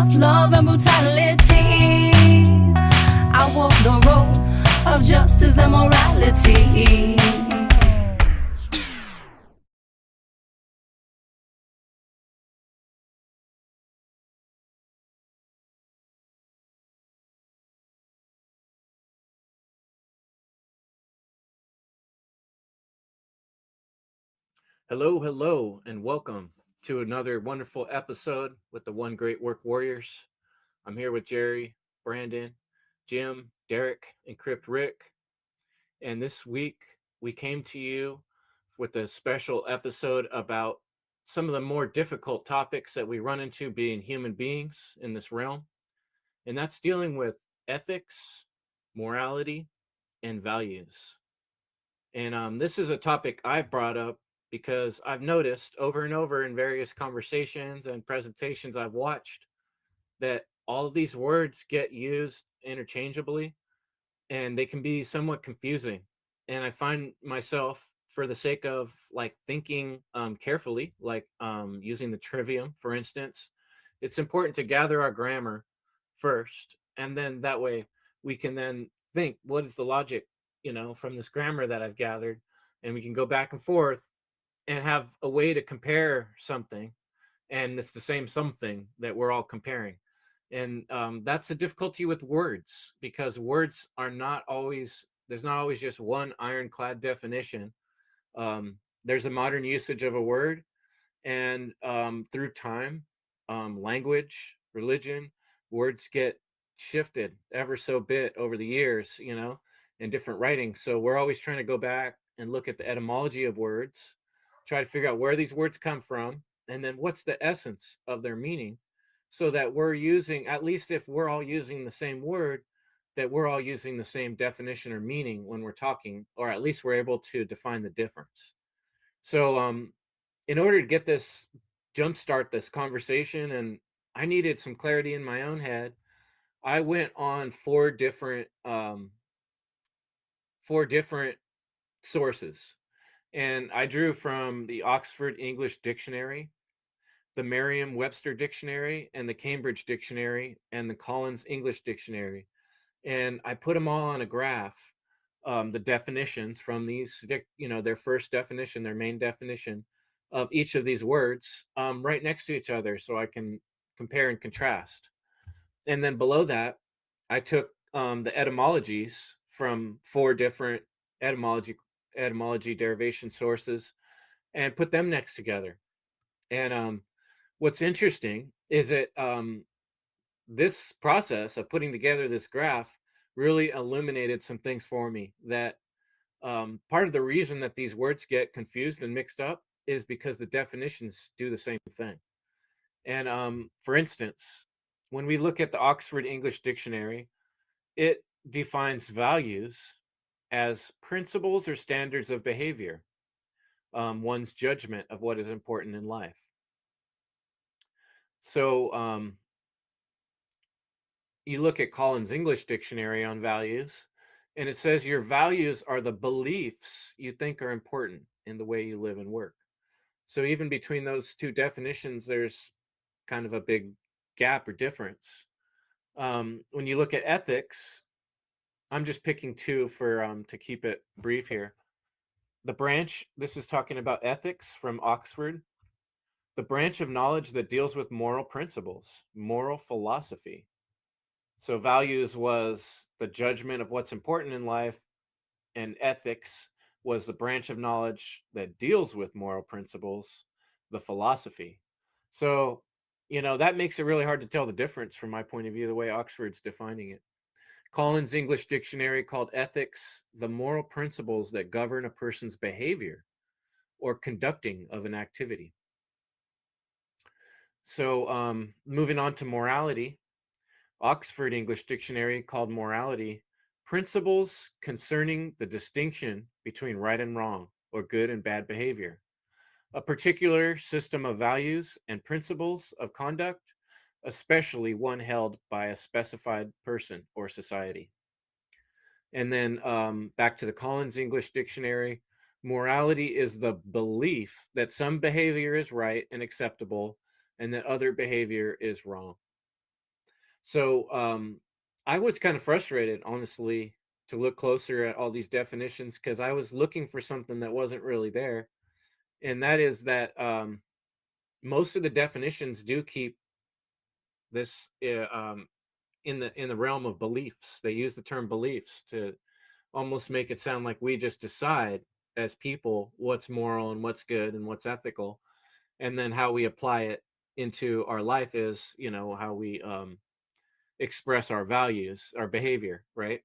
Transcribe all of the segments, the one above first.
tough love and brutality. I walk the road of justice and morality. Hello, hello, and welcome to another wonderful episode with the One Great Work Warriors. I'm here with Jerry, Brandon, Jim, Derek, and Crypt Rick. And this week we came to you with a special episode about some of the more difficult topics that we run into being human beings in this realm. And that's dealing with ethics, morality, and values. And this is a topic I've brought up because I've noticed over and over in various conversations and presentations I've watched that all of these words get used interchangeably and they can be somewhat confusing. And I find myself, for the sake of like thinking carefully, like using the trivium, for instance, it's important to gather our grammar first. And then that way we can then think, what is the logic, from this grammar that I've gathered? And we can go back and forth and have a way to compare something. And it's the same something that we're all comparing. And that's the difficulty with words, because words are not always, there's not always just one ironclad definition. There's a modern usage of a word, and through time, language, religion, words get shifted ever so bit over the years, in different writings. So we're always trying to go back and look at the etymology of words, try to figure out where these words come from, and then what's the essence of their meaning, so that we're using, at least if we're all using the same word, that we're all using the same definition or meaning when we're talking, or at least we're able to define the difference. So in order to get this jumpstart this conversation, and I needed some clarity in my own head, I went on four different sources, and I drew from the Oxford English Dictionary, the Merriam-Webster Dictionary, and the Cambridge Dictionary, and the Collins English Dictionary, and I put them all on a graph. The definitions from these, their first definition, their main definition of each of these words, right next to each other, so I can compare and contrast. And then below that, I took the etymologies from four different etymology derivation sources and put them next together. And what's interesting is that this process of putting together this graph really illuminated some things for me, that part of the reason that these words get confused and mixed up is because the definitions do the same thing. And for instance, when we look at the Oxford English Dictionary, it defines values as principles or standards of behavior, one's judgment of what is important in life. So you look at Collins English Dictionary on values, and it says your values are the beliefs you think are important in the way you live and work. So even between those two definitions, there's kind of a big gap or difference. When you look at ethics, I'm just picking two for to keep it brief here. The branch, this is talking about ethics from Oxford, the branch of knowledge that deals with moral principles, moral philosophy. So values was the judgment of what's important in life, and ethics was the branch of knowledge that deals with moral principles, the philosophy. So, that makes it really hard to tell the difference from my point of view, the way Oxford's defining it. Collins English Dictionary called ethics the moral principles that govern a person's behavior or conducting of an activity. So, moving on to morality, Oxford English Dictionary called morality principles concerning the distinction between right and wrong, or good and bad behavior, a particular system of values and principles of conduct, especially one held by a specified person or society. And then back to the Collins English Dictionary, morality is the belief that some behavior is right and acceptable and that other behavior is wrong. So I was kind of frustrated, honestly, to look closer at all these definitions because I was looking for something that wasn't really there, and that is that most of the definitions do keep this in the realm of beliefs. They use the term beliefs to almost make it sound like we just decide as people what's moral and what's good and what's ethical, and then how we apply it into our life is, how we express our values, our behavior, right?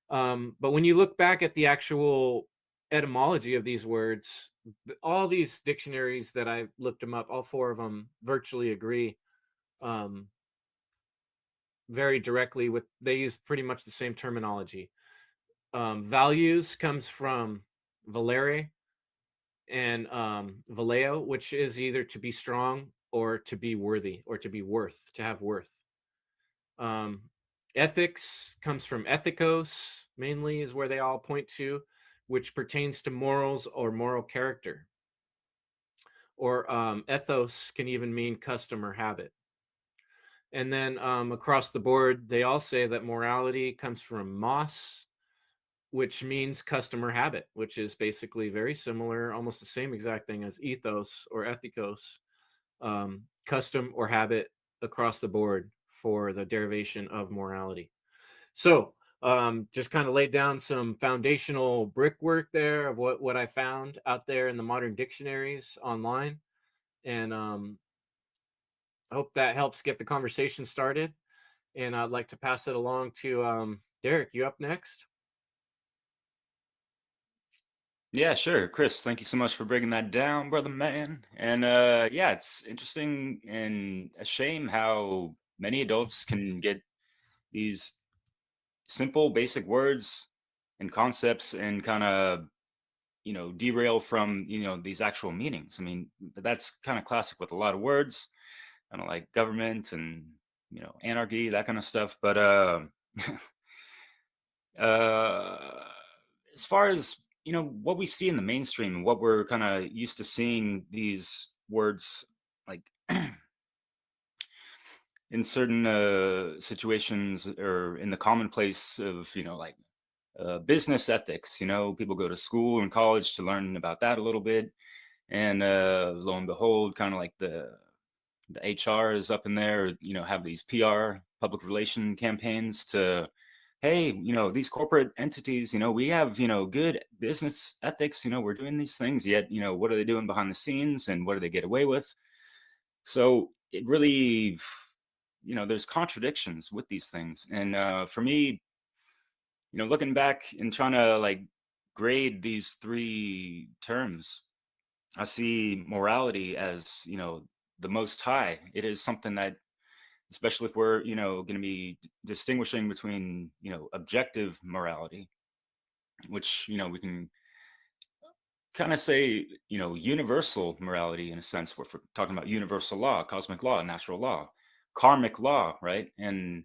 But when you look back at the actual etymology of these words, all these dictionaries that I looked them up, all four of them virtually agree um, very directly with. They use pretty much the same terminology. Values comes from valere and valeo, which is either to be strong or to be worthy or to be worth, to have worth. Um, Ethics comes from ethikos, mainly, is where they all point to, which pertains to morals or moral character. Or ethos can even mean custom or habit. And then across the board, they all say that morality comes from mos, which means custom or habit, which is basically very similar, almost the same exact thing as ethos or ethikos, custom or habit across the board for the derivation of morality. So, just kind of laid down some foundational brickwork there of what I found out there in the modern dictionaries online, and I hope that helps get the conversation started. And I'd like to pass it along to Derek. You up next? Yeah, sure. Chris, thank you so much for breaking that down, brother man. And yeah, it's interesting and a shame how many adults can get these simple, basic words and concepts and kind of, derail from, these actual meanings. I mean, that's kind of classic with a lot of words, kind of like government and, anarchy, that kind of stuff. But uh as far as what we see in the mainstream and what we're kind of used to seeing these words like in certain situations or in the commonplace of like business ethics, people go to school and college to learn about that a little bit, and lo and behold, kind of like the HR is up in there, have these PR public relation campaigns to, hey, these corporate entities, we have, good business ethics, we're doing these things, yet, what are they doing behind the scenes and what do they get away with? So it really, there's contradictions with these things. And for me, looking back and trying to like grade these three terms, I see morality as, the most high. It is something that, especially if we're, going to be distinguishing between, objective morality, which, we can kind of say, universal morality in a sense, if we're talking about universal law, cosmic law, natural law, karmic law, right? And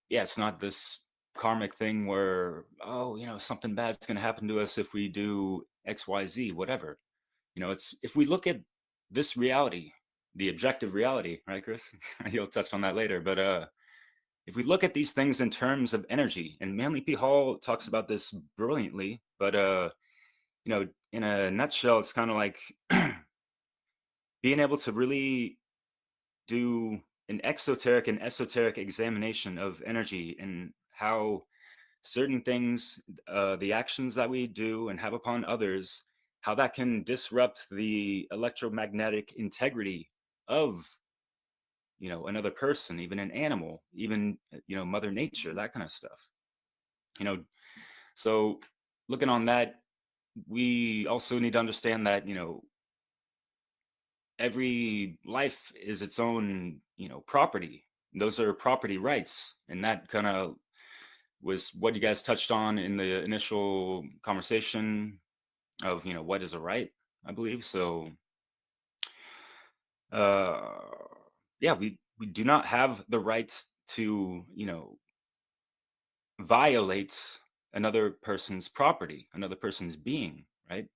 yeah, it's not this karmic thing where, oh, something bad's going to happen to us if we do XYZ, whatever. It's if we look at this reality, the objective reality, right, Chris? You'll touch on that later. But if we look at these things in terms of energy, and Manly P. Hall talks about this brilliantly, but in a nutshell, it's kind of like being able to really do an exoteric and esoteric examination of energy and how certain things, the actions that we do and have upon others, how that can disrupt the electromagnetic integrity of, another person, even an animal, even, Mother Nature, that kind of stuff. You know, so looking on that, we also need to understand that, every life is its own, property. Those are property rights. And that kind of was what you guys touched on in the initial conversation of, what is a right, I believe. So, uh, yeah, we do not have the rights to, violate another person's property, another person's being, right?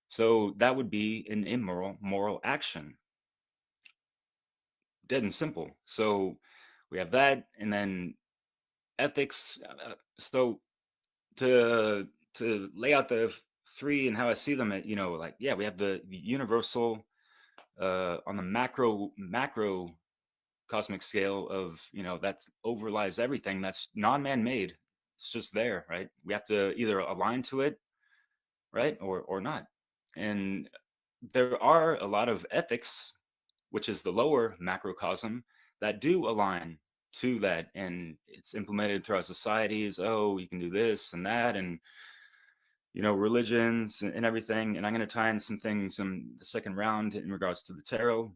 So that would be an immoral moral action, dead and simple. So we have that, and then ethics. So to lay out the three and how I see them, like, yeah, we have the universal on the macro cosmic scale of, that overlies everything that's non-man made. It's just there, right? We have to either align to it, right, or not. And there are a lot of ethics, which is the lower macrocosm, that do align to that, and it's implemented throughout societies. Oh, you can do this and that, and religions and everything. And I'm going to tie in some things in the second round in regards to the tarot.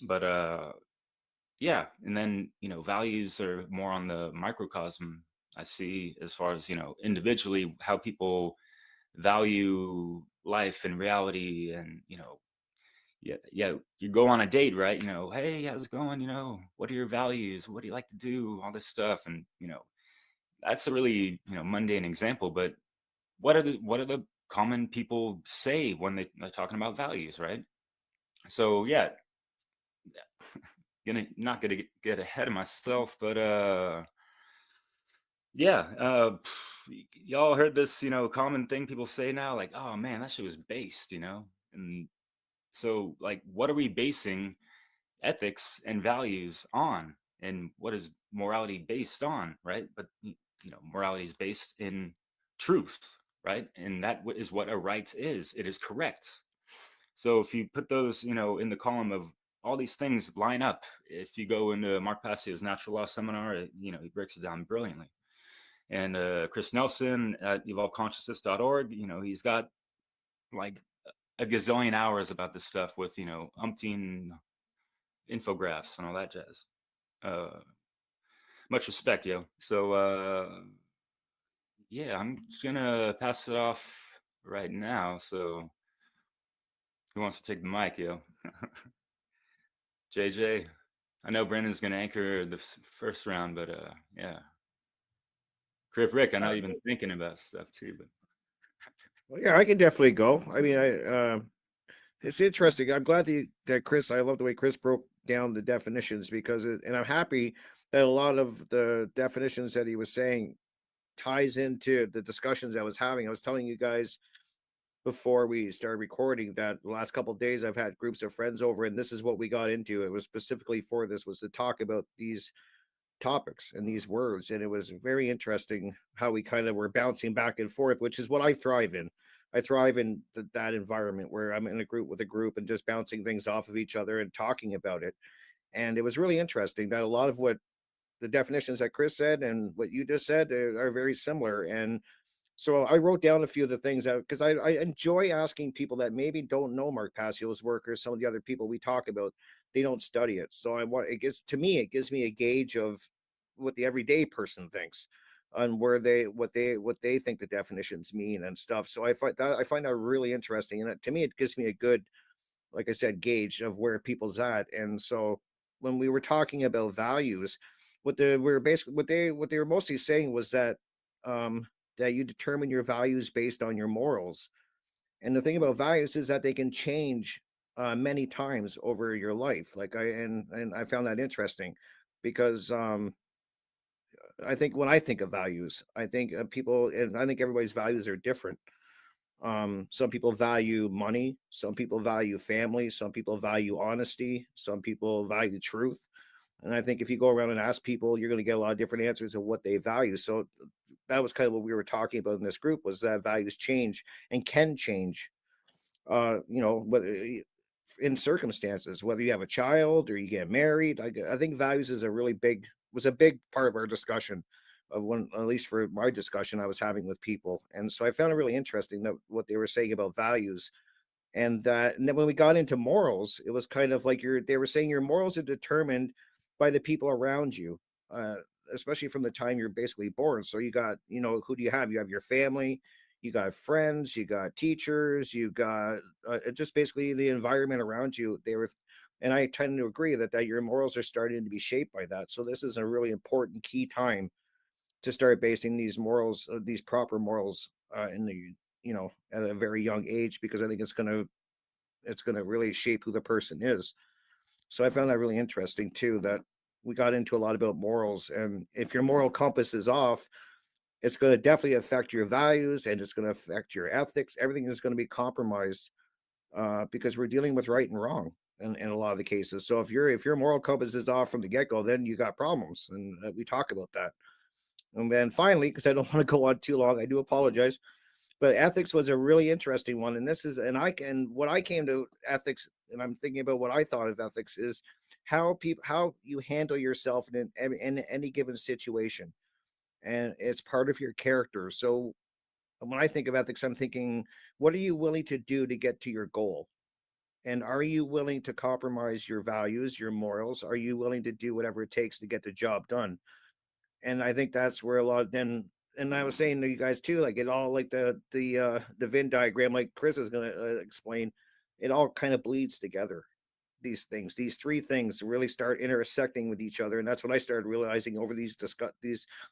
But yeah, and then values are more on the microcosm. I see, as far as individually, how people value life and reality. And yeah, you go on a date, right? Hey, how's it going? What are your values? What do you like to do? All this stuff. And that's a really mundane example, but what are the common people say when they're talking about values, right? So yeah, not gonna get ahead of myself, but yeah, y'all heard this common thing people say now, like, oh man, that shit was based, and so, like, what are we basing ethics and values on, and what is morality based on, right? But morality is based in truth, right? And that is what a right is. It is correct. So if you put those in the column of all these things line up, if you go into Mark Passio's natural law seminar, he breaks it down brilliantly. And Chris Nelson at evolveconsciousness.org, he's got like a gazillion hours about this stuff with umpteen infographics and all that jazz. Much respect, yo. So yeah, I'm just gonna pass it off right now. So who wants to take the mic, yo? JJ. I know Brandon's gonna anchor the first round, but yeah. Crypt Rick, I know you've been thinking about stuff too, but Well, yeah, I can definitely go. I mean, it's interesting. I'm glad that Chris. I love the way Chris broke down the definitions because, and I'm happy that a lot of the definitions that he was saying ties into the discussions I was having. I was telling you guys before we started recording that the last couple of days I've had groups of friends over, and this is what we got into. It was specifically for this, was to talk about these topics and these words, and it was very interesting how we kind of were bouncing back and forth, which is what I thrive in. I thrive in that environment where I'm in a group with a group and just bouncing things off of each other and talking about it. And it was really interesting that a lot of what the definitions that Chris said and what you just said are very similar. And so I wrote down a few of the things that, because I enjoy asking people that maybe don't know Mark Passio's work or some of the other people we talk about, they don't study it. So I want, it gives to me, it gives me a gauge of what the everyday person thinks on where what they think the definitions mean and stuff. So I find that really interesting. And to me, it gives me a good, like I said, gauge of where people's at. And so when we were talking about values, what they were mostly saying was that that you determine your values based on your morals. And the thing about values is that they can change many times over your life. Like and I found that interesting because I think when I think of values, I think people, and I think everybody's values are different. Some people value money, some people value family, some people value honesty, some people value truth. And I think if you go around and ask people, you're going to get a lot of different answers of what they value. So that was kind of what we were talking about in this group, was that values change and can change. Whether in circumstances, whether you have a child or you get married, I think values is was a big part of our discussion of when, at least for my discussion I was having with people. And so I found it really interesting that what they were saying about values. And then when we got into morals, it was kind of like they were saying your morals are determined by the people around you, uh, especially from the time you're basically born. So you got, who do you have? You have your family, you got friends, you got teachers, you got just basically the environment around you. And I tend to agree that your morals are starting to be shaped by that. So this is a really important key time to start basing these morals, these proper morals, in the at a very young age, because I think it's gonna really shape who the person is. So I found that really interesting too. That we got into a lot about morals, and if your moral compass is off, it's going to definitely affect your values, and it's going to affect your ethics. Everything is going to be compromised, because we're dealing with right and wrong in a lot of the cases. So if your moral compass is off from the get go, then you got problems, and we talk about that. And then finally, because I don't want to go on too long, I do apologize, but ethics was a really interesting one. And this is, and what I came to ethics, and I'm thinking about what I thought of ethics is how you handle yourself in any given situation, and it's part of your character. So when I think of ethics, I'm thinking, what are you willing to do to get to your goal? And are you willing to compromise your values, your morals? Are you willing to do whatever it takes to get the job done? And I think that's where a lot of then, and I was saying to you guys too, like it all, like the Venn diagram, like Chris is going to explain, it all kind of bleeds together. These things, these three things really start intersecting with each other, and that's what I started realizing over these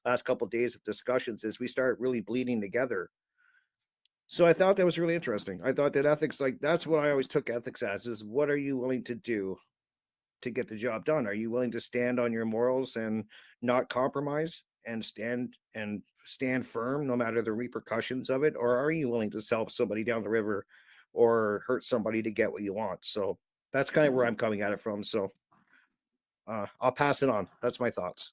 last couple of days of discussions, is we start really bleeding together. So I thought that was really interesting. I thought that ethics, like that's what I always took ethics as, is what are you willing to do to get the job done? Are you willing to stand on your morals and not compromise, and stand firm no matter the repercussions of it? Or are you willing to sell somebody down the river or hurt somebody to get what you want? So that's kind of where I'm coming at it from. So I'll pass it on. That's my thoughts.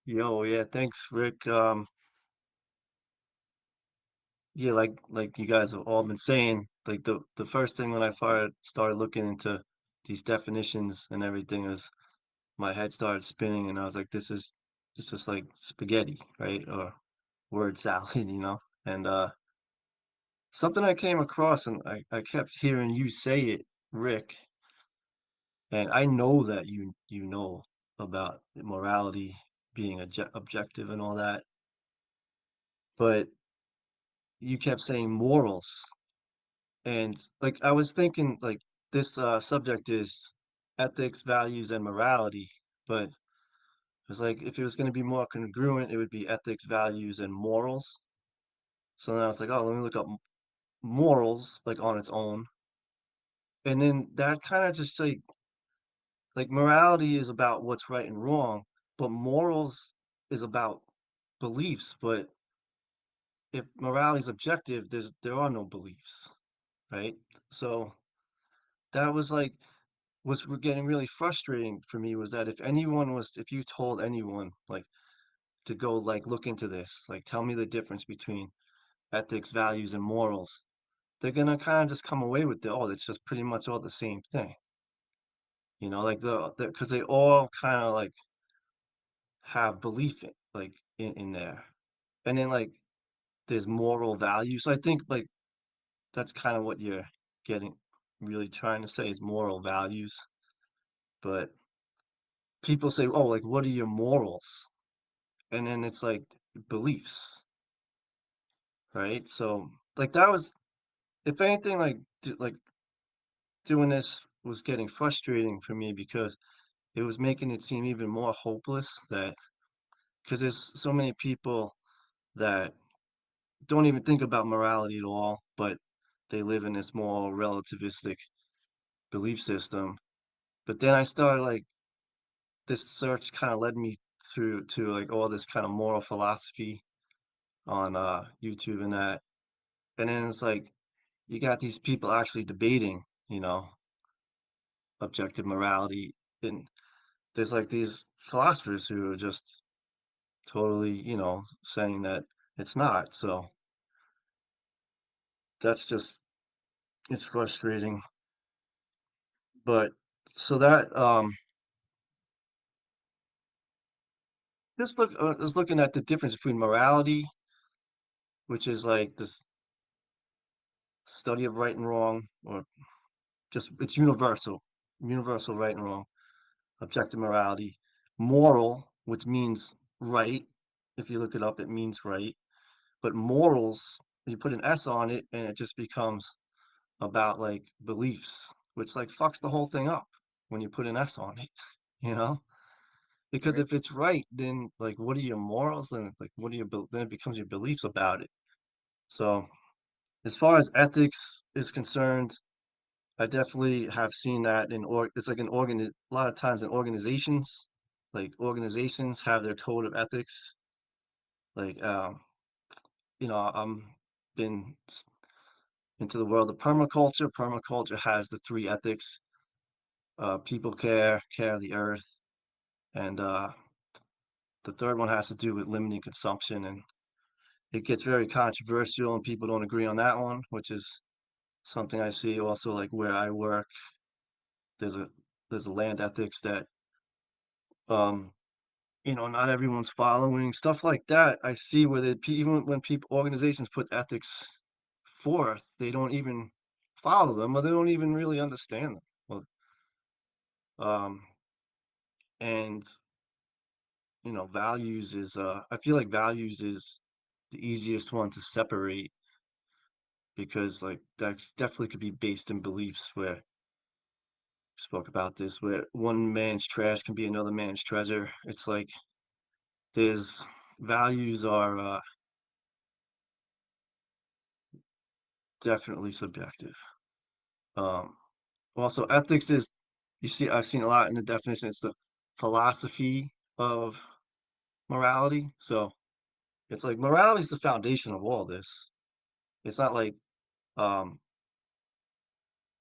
Yo, yeah, thanks, Rick. Yeah, like you guys have all been saying, like the first thing when I started looking into these definitions and everything is my head started spinning, and I was like, this is just like spaghetti, right? Or word salad, you know? And something I came across, and I kept hearing you say it, Rick, and I know that you know about morality being objective and all that, but you kept saying morals. And like I was thinking like this subject is ethics, values, and morality, but it was like if it was going to be more congruent, it would be ethics, values, and morals. So then I was like, oh, let me look up morals like on its own. And then that kind of just like morality is about what's right and wrong, but morals is about beliefs. But if morality is objective, there are no beliefs, right? So that was like what's getting really frustrating for me was that if you told anyone like to go like look into this, like tell me the difference between ethics, values, and morals, they're gonna kind of just come away with it's just pretty much all the same thing, you know, like because they all kind of like have belief in there, and then like there's moral values. So I think like that's kind of what you're getting really trying to say is moral values, but people say, oh, like what are your morals? And then it's like beliefs, right? So like that was, if anything, like doing this was getting frustrating for me because it was making it seem even more hopeless that because there's so many people that don't even think about morality at all, but they live in this more relativistic belief system. But then I started like this search kind of led me through to like all this kind of moral philosophy on YouTube and that. And then it's like you got these people actually debating, you know, objective morality. And there's like these philosophers who are just totally, you know, saying that it's not. So that's just, it's frustrating. But so that, I was looking at the difference between morality, which is like this study of right and wrong, or just it's universal right and wrong, objective morality, moral, which means right. If you look it up, it means right. But morals, you put an S on it and it just becomes about like beliefs, which like fucks the whole thing up when you put an S on it, you know? Because Right. if it's right, then like what are your morals? Then like then it becomes your beliefs about it. So as far as ethics is concerned, I definitely have seen that it's like a lot of times in organizations, like organizations have their code of ethics. Like, I'm been into the world of permaculture. Permaculture has the three ethics: people care of the earth, and the third one has to do with limiting consumption. And it gets very controversial, and people don't agree on that one, which is something I see also like where I work. There's a there's a land ethics that um not everyone's following stuff like that. I see where even when people organizations put ethics forth, they don't even follow them, or they don't even really understand them. Well, um, and values is I feel like values is the easiest one to separate because like that definitely could be based in beliefs where spoke about this, where one man's trash can be another man's treasure. It's like there's values are definitely subjective. Um, Also, ethics is, I've seen a lot in the definition. It's the philosophy of morality. So it's like morality is the foundation of all this. It's not like um,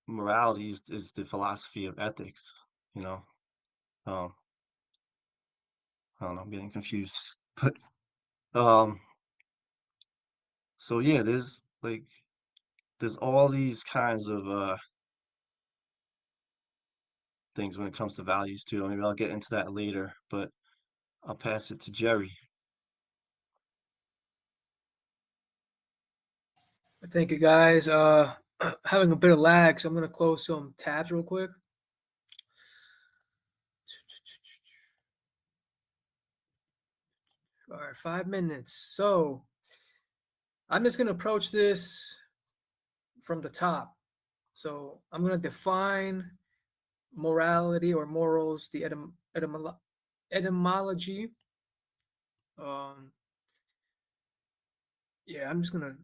morality is the philosophy of ethics, you know. Um, I don't know, I'm getting confused. But um, so yeah, there's all these kinds of things when it comes to values too. Maybe I'll get into that later, but I'll pass it to Jerry. Thank you, guys. Having a bit of lag, so I'm gonna close some tabs real quick. All right, 5 minutes. So I'm just gonna approach this from the top. So I'm gonna define morality or morals, the etymology. Yeah, I'm just gonna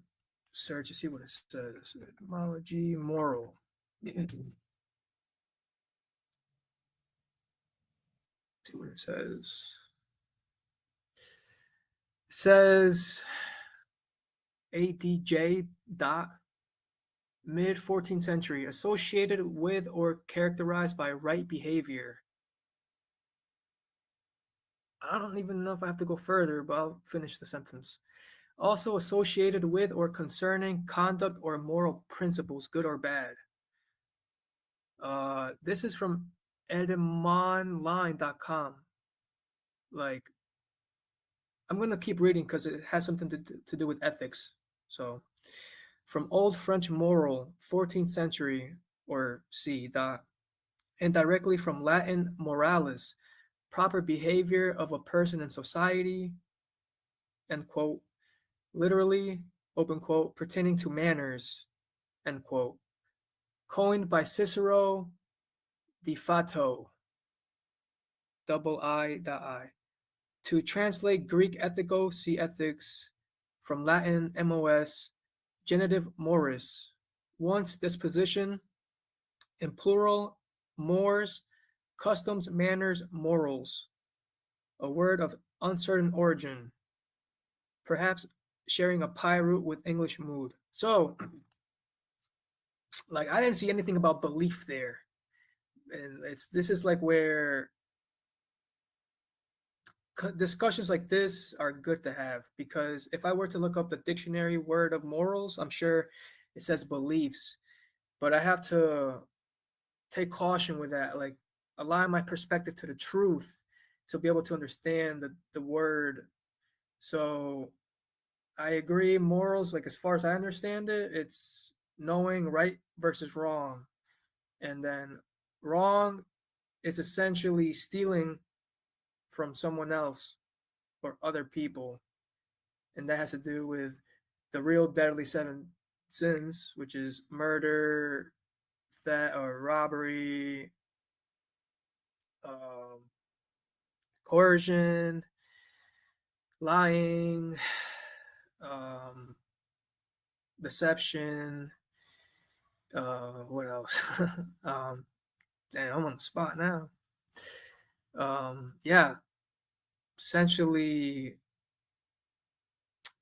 search to see what it says. Etymology, moral. See what it says. It says ADJ dot mid 14th century, associated with or characterized by right behavior. I don't even know if I have to go further, but I'll finish the sentence. Also associated with or concerning conduct or moral principles, good or bad. This is from etymonline.com. Like, I'm going to keep reading because it has something to do with ethics. So, from Old French moral, 14th century, or C. Dot, and directly from Latin moralis, proper behavior of a person in society, end quote, literally, open quote, pertaining to manners, end quote, coined by Cicero de Fato, double I. To translate Greek ethiko, see ethics, from Latin mos, genitive moris, one's disposition, in plural, mores, customs, manners, morals, a word of uncertain origin, perhaps sharing a pi root with English mood. So, like, I didn't see anything about belief there. And this is like where discussions like this are good to have, because if I were to look up the dictionary word of morals, I'm sure it says beliefs, but I have to take caution with that, like align my perspective to the truth to be able to understand the word. So I agree, morals, like as far as I understand it, it's knowing right versus wrong. And then wrong is essentially stealing from someone else or other people. And that has to do with the real deadly seven sins, which is murder, theft, or robbery, um, coercion, lying, um, deception, What else? Damn, I'm on the spot now. Yeah, essentially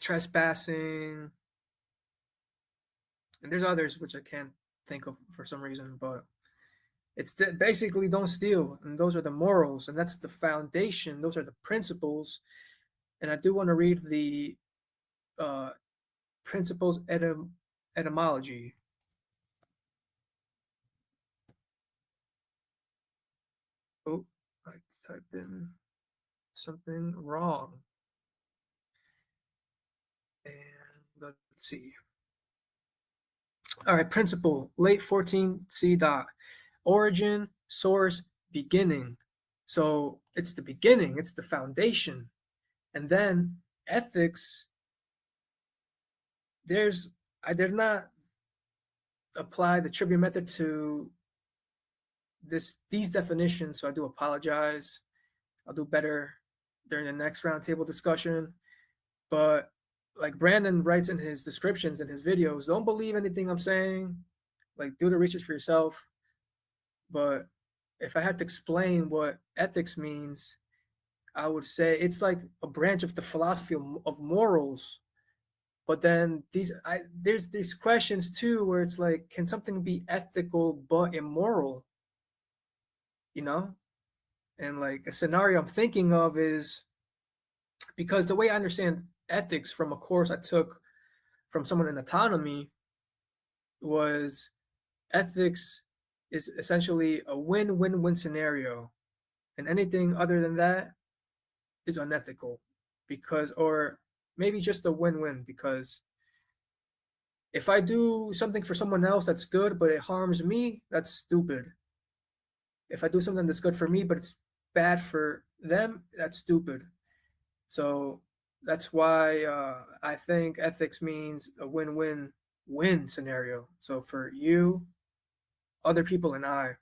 trespassing, and there's others which I can't think of for some reason, but it's basically don't steal, and those are the morals, and that's the foundation. Those are the principles, and I do want to read the uh, principles etymology. Oh, I typed in something wrong, and let's see. All right, principle, late 14C dot. Origin, source, beginning. So it's the beginning, it's the foundation. And then ethics, I did not apply the trivia method to these definitions, so I do apologize. I'll do better during the next roundtable discussion. But like Brandon writes in his descriptions in his videos, don't believe anything I'm saying. Like, do the research for yourself. But if I had to explain what ethics means, I would say it's like a branch of the philosophy of morals. But then there's these questions too where it's like, can something be ethical but immoral? You know? And like a scenario I'm thinking of is, because the way I understand ethics from a course I took from someone in autonomy was, ethics is essentially a win-win-win scenario, and anything other than that is unethical, because, or maybe just a win-win, because if I do something for someone else that's good but it harms me, that's stupid. If I do something that's good for me but it's bad for them, that's stupid. So that's why I think ethics means a win-win-win scenario. So for you, other people, and I.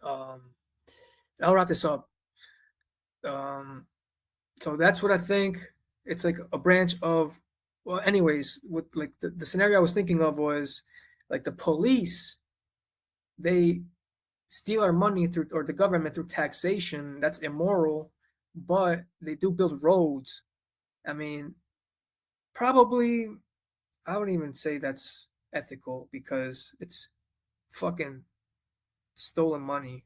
I'll wrap this up. So that's what I think. It's like a branch of, well, anyways, with like the scenario I was thinking of was like the police, they steal our money through, or the government through taxation. That's immoral, but they do build roads. I mean, probably, I wouldn't even say that's ethical because it's fucking stolen money.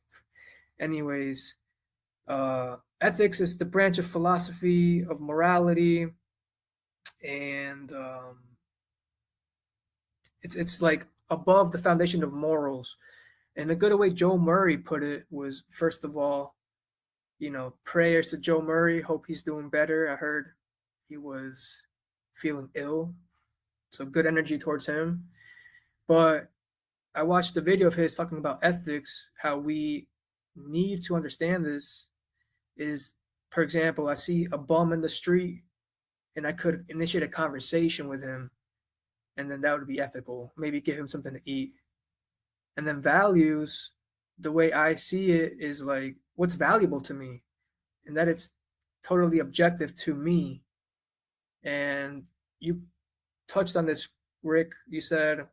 Anyways, ethics is the branch of philosophy of morality, and it's like above the foundation of morals. And the good way Joe Murray put it was, first of all, prayers to Joe Murray. Hope he's doing better. I heard he was feeling ill, so good energy towards him. But I watched a video of his talking about ethics, how we need to understand this is, for example, I see a bum in the street and I could initiate a conversation with him, and then that would be ethical. Maybe give him something to eat. And then values, the way I see it is like, what's valuable to me, and that it's totally objective to me. And you touched on this, Rick. You said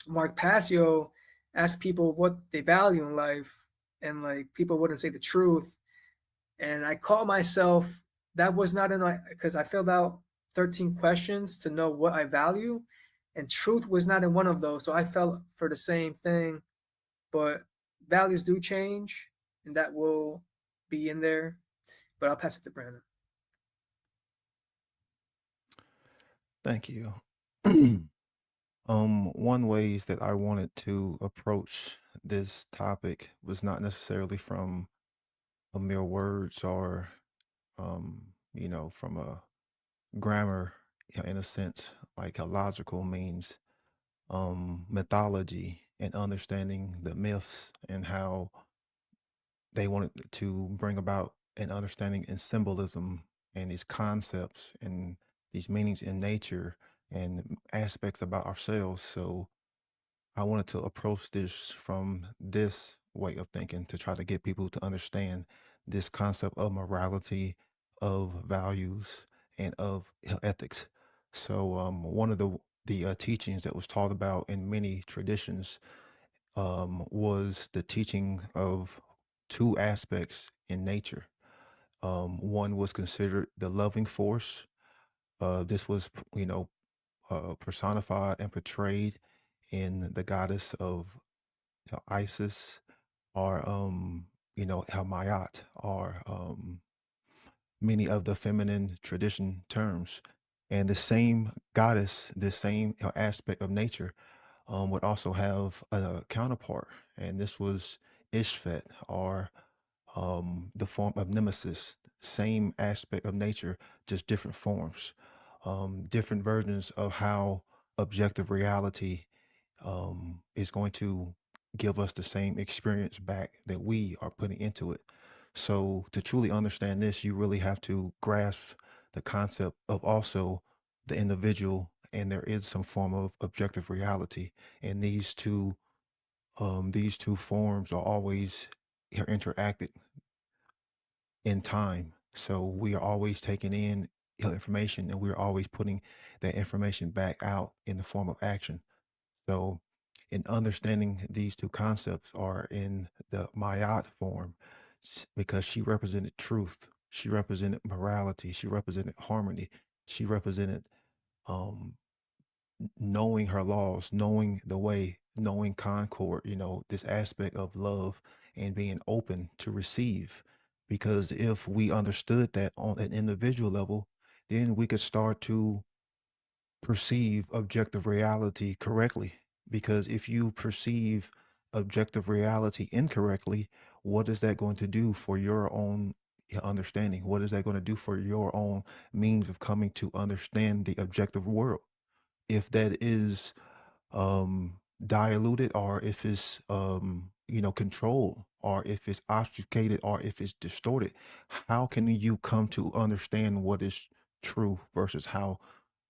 Mark Passio asked people what they value in life, and like people wouldn't say the truth. And I caught myself, that was not in my, because I filled out 13 questions to know what I value, and truth was not in one of those. So I fell for the same thing. But values do change, and that will be in there. But I'll pass it to Brandon. Thank you. One ways that I wanted to approach this topic was not necessarily from a mere words or, from a grammar, in a sense, like a logical means, mythology and understanding the myths and how they wanted to bring about an understanding and symbolism and these concepts and these meanings in nature and aspects about ourselves. So I wanted to approach this from this way of thinking to try to get people to understand this concept of morality, of values, and of ethics. So one of the the teachings that was taught about in many traditions was the teaching of two aspects in nature. One was considered the loving force. This was, personified and portrayed in the goddess of Isis, or Hamayat, or many of the feminine tradition terms. And the same goddess, the same aspect of nature, would also have a counterpart, and this was Ishvet, or the form of Nemesis. Same aspect of nature, just different forms, different versions of how objective reality is going to give us the same experience back that we are putting into it. So to truly understand this, you really have to grasp the concept of also the individual, and there is some form of objective reality, and these two forms are always interacted in time. So we are always taking in information, and we're always putting that information back out in the form of action. So, in understanding these two concepts are in the Mayat form, because she represented truth, she represented morality, she represented harmony, she represented um, knowing her laws, knowing the way, knowing concord, this aspect of love and being open to receive. Because if we understood that on an individual level, then we could start to perceive objective reality correctly. Because if you perceive objective reality incorrectly, what is that going to do for your own understanding? What is that going to do for your own means of coming to understand the objective world? If that is diluted, or if it's controlled, or if it's obfuscated, or if it's distorted, how can you come to understand what is true versus how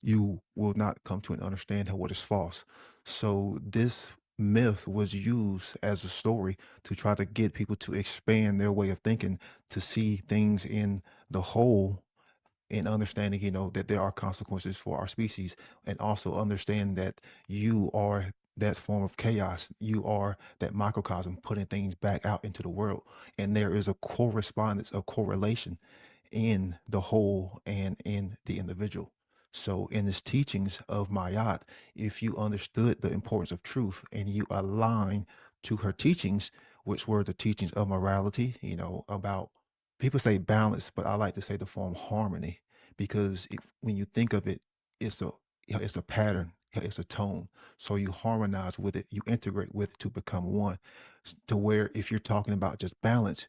you will not come to understand what is false? So this myth was used as a story to try to get people to expand their way of thinking, to see things in the whole, and understanding, that there are consequences for our species, and also understand that you are that form of chaos. You are that microcosm putting things back out into the world. And there is a correspondence, a correlation in the whole and in the individual. So in this teachings of Mayat, if you understood the importance of truth and you align to her teachings, which were the teachings of morality, about, people say balance, but I like to say the form harmony, because when you think of it, it's a pattern, it's a tone. So you harmonize with it, you integrate with it to become one. To where if you're talking about just balance,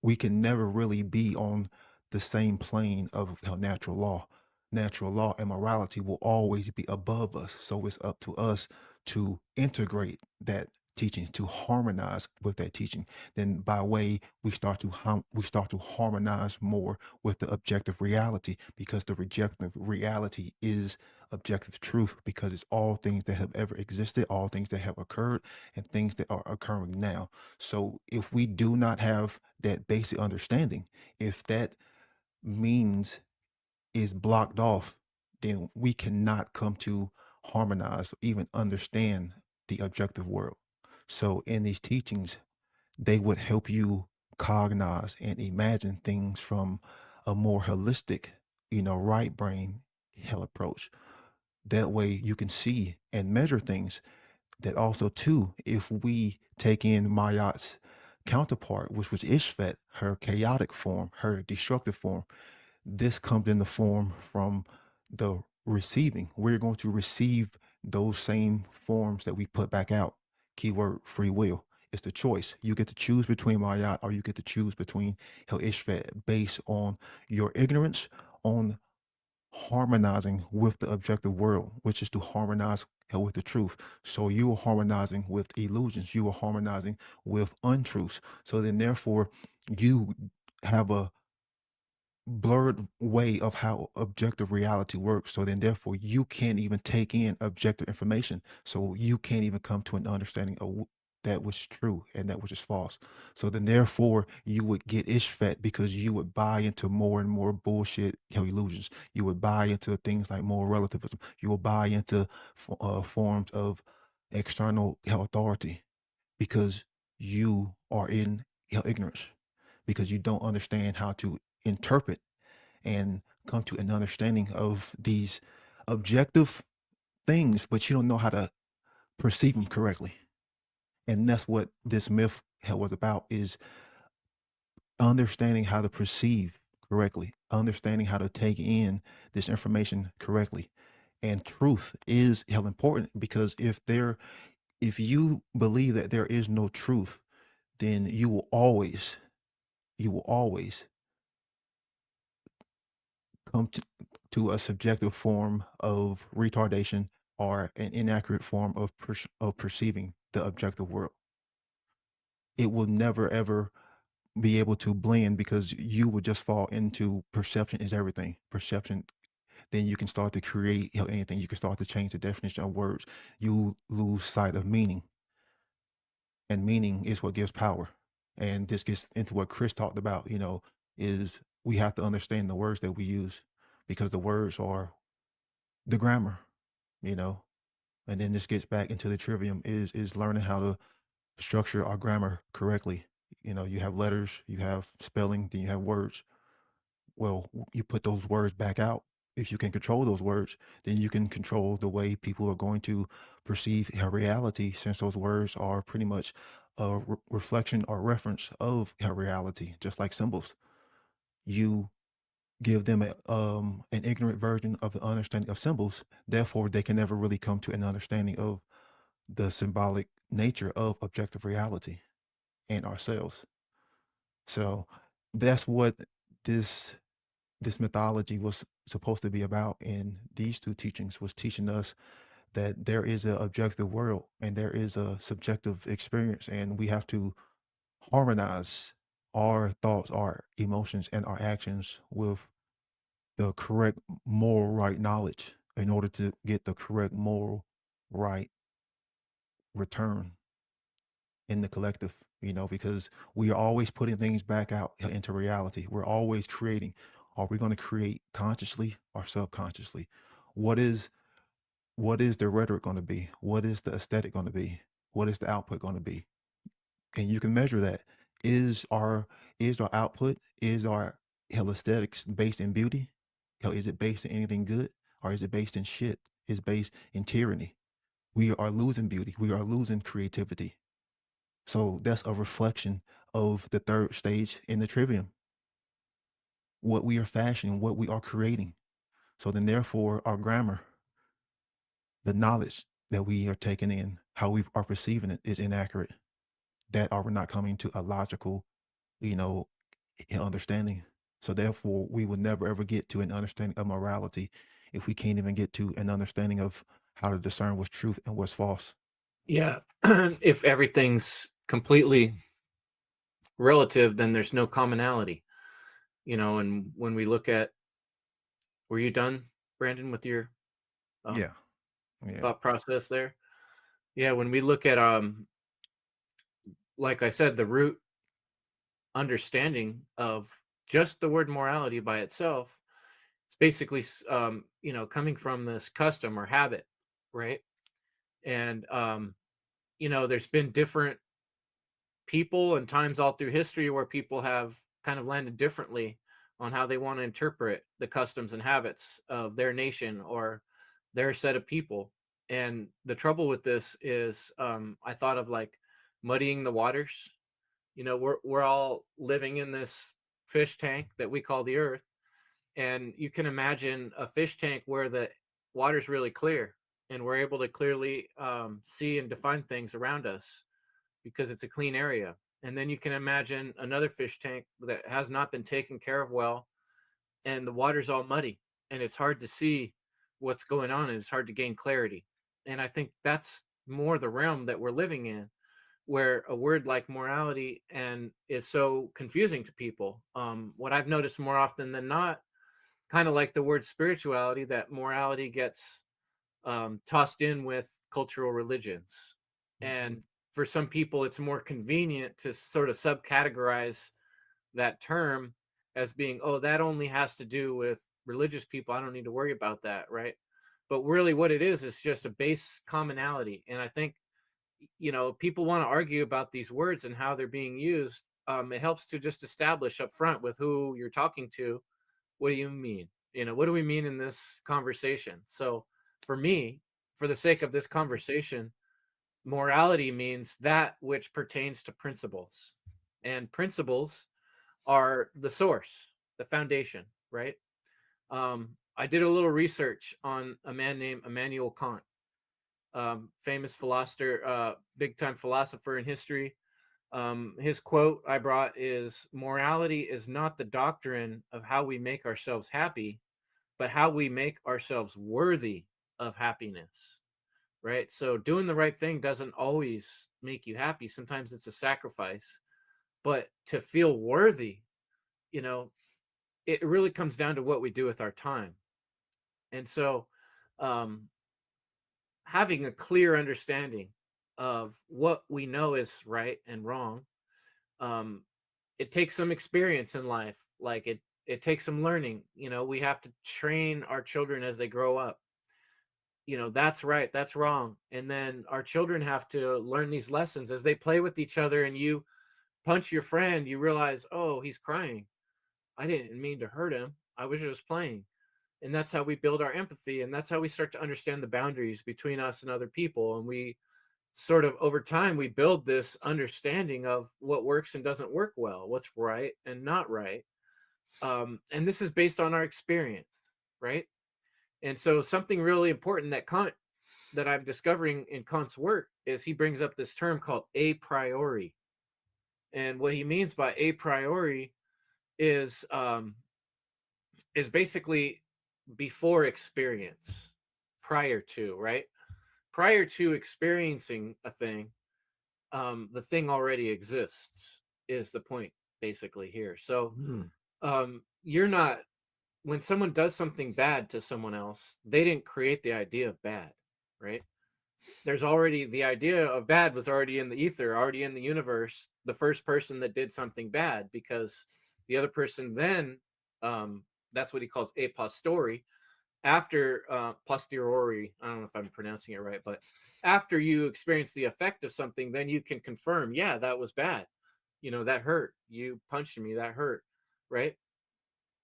we can never really be on the same plane of natural law. Natural law and morality will always be above us. So it's up to us to integrate that teaching, to harmonize with that teaching. Then by way, we start to harmonize more with the objective reality, because the objective reality is objective truth, because it's all things that have ever existed, all things that have occurred, and things that are occurring now. So if we do not have that basic understanding, if that means is blocked off, then we cannot come to harmonize or even understand the objective world. So in these teachings, they would help you cognize and imagine things from a more holistic, right brain hell approach. That way you can see and measure things. That also too, if we take in Mayat's counterpart, which was Ishvet, her chaotic form, her destructive form, this comes in the form from the receiving. We're going to receive those same forms that we put back out. Keyword free will. It's the choice. You get to choose between Mayat, or you get to choose between Hel Ishvet, based on your ignorance, on harmonizing with the objective world, which is to harmonize with the truth. So you are harmonizing with illusions, you are harmonizing with untruths. So then therefore you have a blurred way of how objective reality works. So then therefore you can't even take in objective information. So you can't even come to an understanding of that which is true and that which is false. So then therefore you would get ishfet because you would buy into more and more bullshit illusions. You would buy into things like moral relativism. You will buy into forms of external authority because you are in ignorance, because you don't understand how to interpret and come to an understanding of these objective things, but you don't know how to perceive them correctly. And that's what this myth was about, is understanding how to perceive correctly, understanding how to take in this information correctly. And truth is hell important, because if you believe that there is no truth, then you will always come to a subjective form of retardation or an inaccurate form of perceiving the objective world. It will never ever be able to blend, because you would just fall into perception is everything. Perception, then you can start to create anything. You can start to change the definition of words. You lose sight of meaning, and meaning is what gives power. And this gets into what Chris talked about, is we have to understand the words that we use, because the words are the grammar, you know. And then this gets back into the trivium, is learning how to structure our grammar correctly. You have letters, you have spelling, then you have words. Well, you put those words back out. If you can control those words, then you can control the way people are going to perceive reality, since those words are pretty much a reflection or reference of reality, just like symbols. You give them an ignorant version of the understanding of symbols, therefore they can never really come to an understanding of the symbolic nature of objective reality and ourselves. So that's what this this mythology was supposed to be about. And these two teachings was teaching us that there is an objective world and there is a subjective experience, and we have to harmonize our thoughts, our emotions, and our actions with the correct moral right knowledge in order to get the correct moral right return in the collective, because we are always putting things back out into reality. We're always creating. Are we going to create consciously or subconsciously? What is the rhetoric going to be? What is the aesthetic going to be? What is the output going to be? And you can measure that. Is our output, is our aesthetics based in beauty? Is it based in anything good, or is it based in shit? Is based in tyranny? We are losing beauty. We are losing creativity. So that's a reflection of the third stage in the trivium. What we are fashioning, what we are creating. So then therefore our grammar, the knowledge that we are taking in, how we are perceiving it, is inaccurate. That are we're not coming to a logical, understanding. So therefore we will never ever get to an understanding of morality if we can't even get to an understanding of how to discern what's truth and what's false. Yeah. If everything's completely relative, then there's no commonality. And when we look at, were you done, Brandon, with your Yeah. thought process there? Yeah, when we look at like I said, the root understanding of just the word morality by itself, it's basically coming from this custom or habit, right? And there's been different people and times all through history where people have kind of landed differently on how they want to interpret the customs and habits of their nation or their set of people. And the trouble with this is, I thought of like muddying the waters. We're all living in this fish tank that we call the earth, and you can imagine a fish tank where the water's really clear and we're able to clearly see and define things around us because it's a clean area. And then you can imagine another fish tank that has not been taken care of well, and the water's all muddy and it's hard to see what's going on and it's hard to gain clarity. And I think that's more the realm that we're living in, where a word like morality and is so confusing to people. What I've noticed more often than not, kind of like the word spirituality, that morality gets tossed in with cultural religions. And for some people, it's more convenient to sort of subcategorize that term as being, oh, that only has to do with religious people. I don't need to worry about that, right? But really, what it is just a base commonality. And I think, people want to argue about these words and how they're being used. It helps to just establish up front with who you're talking to. What do you mean? What do we mean in this conversation? So for me, for the sake of this conversation, morality means that which pertains to principles. And principles are the source, the foundation, right? I did a little research on a man named Immanuel Kant, famous philosopher, big time philosopher in history. His quote I brought is, morality is not the doctrine of how we make ourselves happy, but how we make ourselves worthy of happiness. Right? So doing the right thing doesn't always make you happy. Sometimes it's a sacrifice. But to feel worthy, it really comes down to what we do with our time. And so having a clear understanding of what we know is right and wrong, it takes some experience in life. Like it takes some learning. We have to train our children as they grow up. That's right, that's wrong. And then our children have to learn these lessons as they play with each other, and you punch your friend, you realize, oh, he's crying. I didn't mean to hurt him. I was just playing. And that's how we build our empathy. And that's how we start to understand the boundaries between us and other people. And we sort of, over time, we build this understanding of what works and doesn't work well, what's right and not right. And this is based on our experience, right? And so something really important that I'm discovering in Kant's work is he brings up this term called a priori. And what he means by a priori is basically before experience, prior to, right? Prior to experiencing a thing, the thing already exists is the point basically here. So you're not, when someone does something bad to someone else, they didn't create the idea of bad, right? There's already, the idea of bad was already in the ether, already in the universe, the first person that did something bad, because the other person then, that's what he calls a posteriori, after posteriori, I don't know if I'm pronouncing it right, but after you experience the effect of something, then you can confirm, yeah, that was bad. That hurt. You punched me, that hurt, right?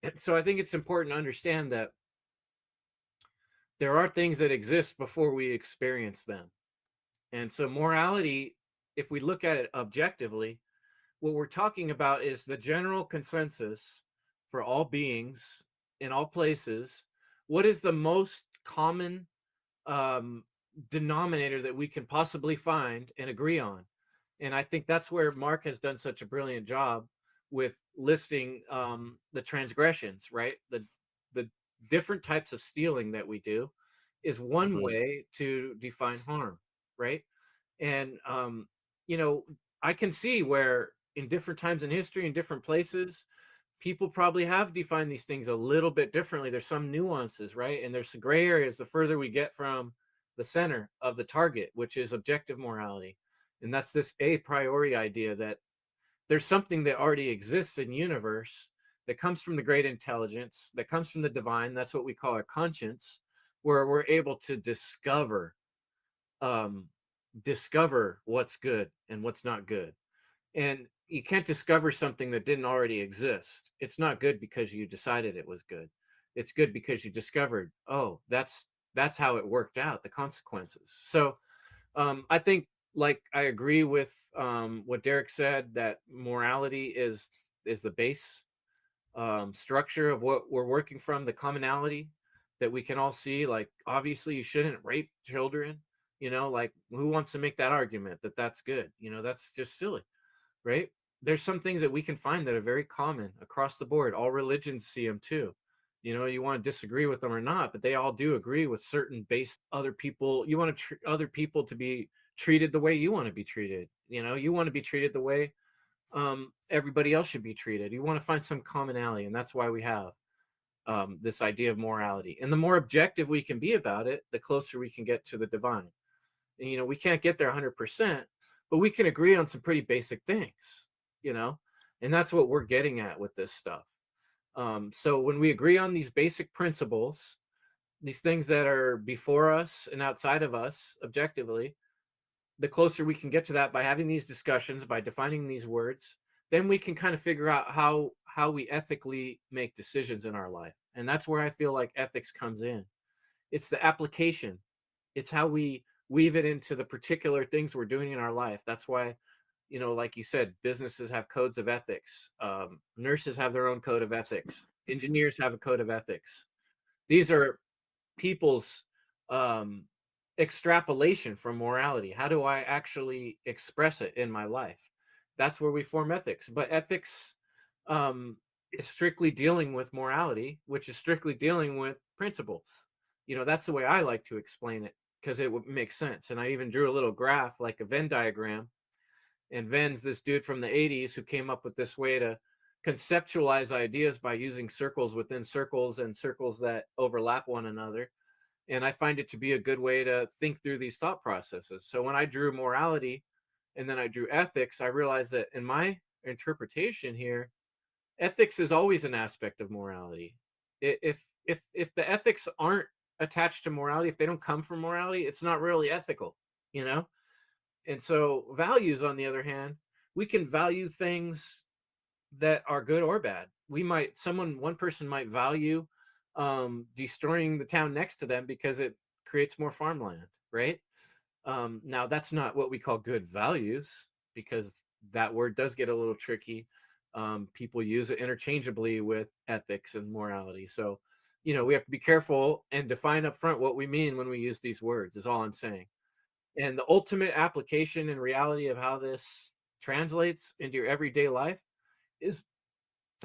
And so I think it's important to understand that there are things that exist before we experience them. And so morality, if we look at it objectively, what we're talking about is the general consensus for all beings in all places. What is the most common denominator that we can possibly find and agree on? And I think that's where Mark has done such a brilliant job with listing the transgressions, right? The different types of stealing that we do is one way to define harm, right? And I can see where in different times in history, in different places, people probably have defined these things a little bit differently. There's some nuances, right? And there's the gray areas the further we get from the center of the target, which is objective morality. And that's this a priori idea that there's something that already exists in universe that comes from the great intelligence, that comes from the divine. That's what we call our conscience, where we're able to discover what's good and what's not good. And you can't discover something that didn't already exist. It's not good because you decided it was good. It's good because you discovered, oh, that's how it worked out, the consequences. So I think, like, I agree with what Derek said, that morality is the base structure of what we're working from, the commonality that we can all see. Like, obviously you shouldn't rape children, like, who wants to make that argument that that's good? That's just silly, right? There's some things that we can find that are very common across the board. All religions see them too. You want to disagree with them or not, but they all do agree with certain base. Other people, you want to other people to be treated the way you want to be treated. You want to be treated the way everybody else should be treated. You want to find some commonality, and that's why we have this idea of morality. And the more objective we can be about it, the closer we can get to the divine. And, we can't get there 100%, but we can agree on some pretty basic things, you know, and that's what we're getting at with this stuff. So when we agree on these basic principles, these things that are before us and outside of us objectively, the closer we can get to that by having these discussions, by defining these words, then we can kind of figure out how we ethically make decisions in our life. And that's where I feel like ethics comes in. It's the application. It's how we weave it into the particular things we're doing in our life. That's why, you know, like you said, businesses have codes of ethics. Nurses have their own code of ethics. Engineers have a code of ethics. These are people's um, extrapolation from morality. How do I actually express it in my life? That's where we form ethics. But ethics is strictly dealing with morality, which is strictly dealing with principles. You know, that's the way I like to explain it because it would make sense. And I even drew a little graph, like a Venn diagram. And Venn's this dude from the 80s who came up with this way to conceptualize ideas by using circles within circles and circles that overlap one another. And I find it to be a good way to think through these thought processes. So when I drew morality and then I drew ethics, I realized that in my interpretation here, ethics is always an aspect of morality. If the ethics aren't attached to morality, if they don't come from morality, it's not really ethical, you know? And so values, on the other hand, we can value things that are good or bad. One person might value destroying the town next to them because it creates more farmland, right? Now that's not what we call good values, because that word does get a little tricky. People use it interchangeably with ethics and morality. So, you know, we have to be careful and define up front what we mean when we use these words, is all I'm saying. And the ultimate application and reality of how this translates into your everyday life is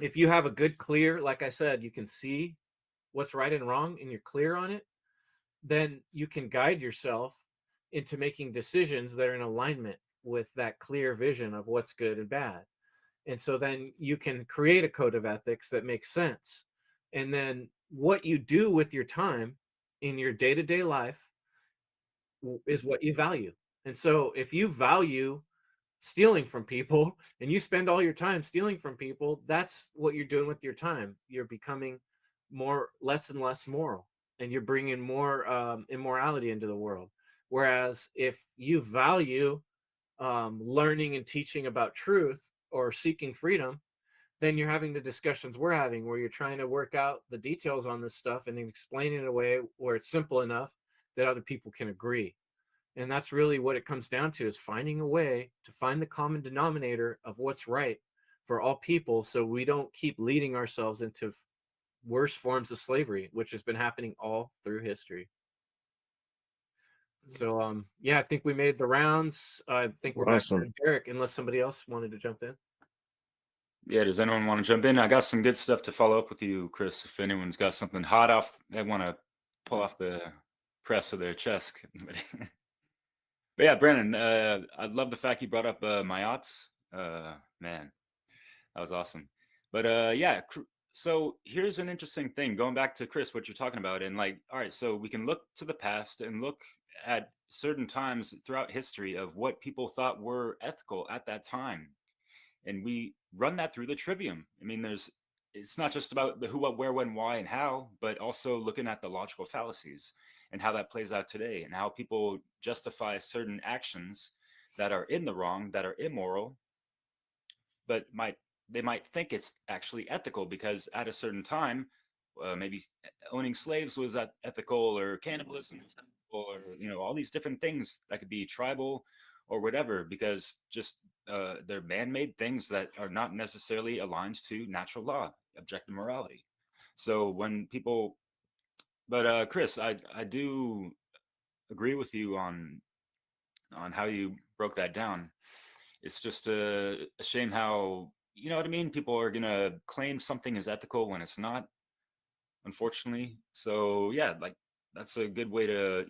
if you have a good, clear, like I said, you can see what's right and wrong and you're clear on it, then you can guide yourself into making decisions that are in alignment with that clear vision of what's good and bad. And so then you can create a code of ethics that makes sense. And then what you do with your time in your day-to-day life is what you value. And so if you value stealing from people and you spend all your time stealing from people, that's what you're doing with your time. You're becoming less and less moral, and you're bringing more immorality into the world. Whereas if you value learning and teaching about truth or seeking freedom, then you're having the discussions we're having, where you're trying to work out the details on this stuff and explain it in a way where it's simple enough that other people can agree. And that's really what it comes down to, is finding a way to find the common denominator of what's right for all people, so we don't keep leading ourselves into worse forms of slavery, which has been happening all through history. So yeah, I think we made the rounds. I think we're back Awesome. to Derek, unless somebody else wanted to jump in. Yeah, does anyone want to jump in? I got some good stuff to follow up with you, Chris. If anyone's got something hot off, they want to pull off the press of their chest. But yeah, Brandon, I love the fact you brought up Mayotte. Man, that was awesome. But yeah, so here's an interesting thing. Going back to Chris, what you're talking about, and like, all right, so we can look to the past and look at certain times throughout history of what people thought were ethical at that time, and we run that through the trivium. I mean, it's not just about the who, what, where, when, why, and how, but also looking at the logical fallacies and how that plays out today, and how people justify certain actions that are in the wrong, that are immoral, but they might think it's actually ethical because at a certain time, maybe owning slaves was ethical, or cannibalism was ethical, or all these different things that could be tribal or whatever, because just they're man-made things that are not necessarily aligned to natural law, objective morality. So when people, but Chris, I do agree with you on how you broke that down. It's just a shame how, you know what I mean, people are gonna claim something is ethical when it's not, unfortunately. So yeah, like that's a good way to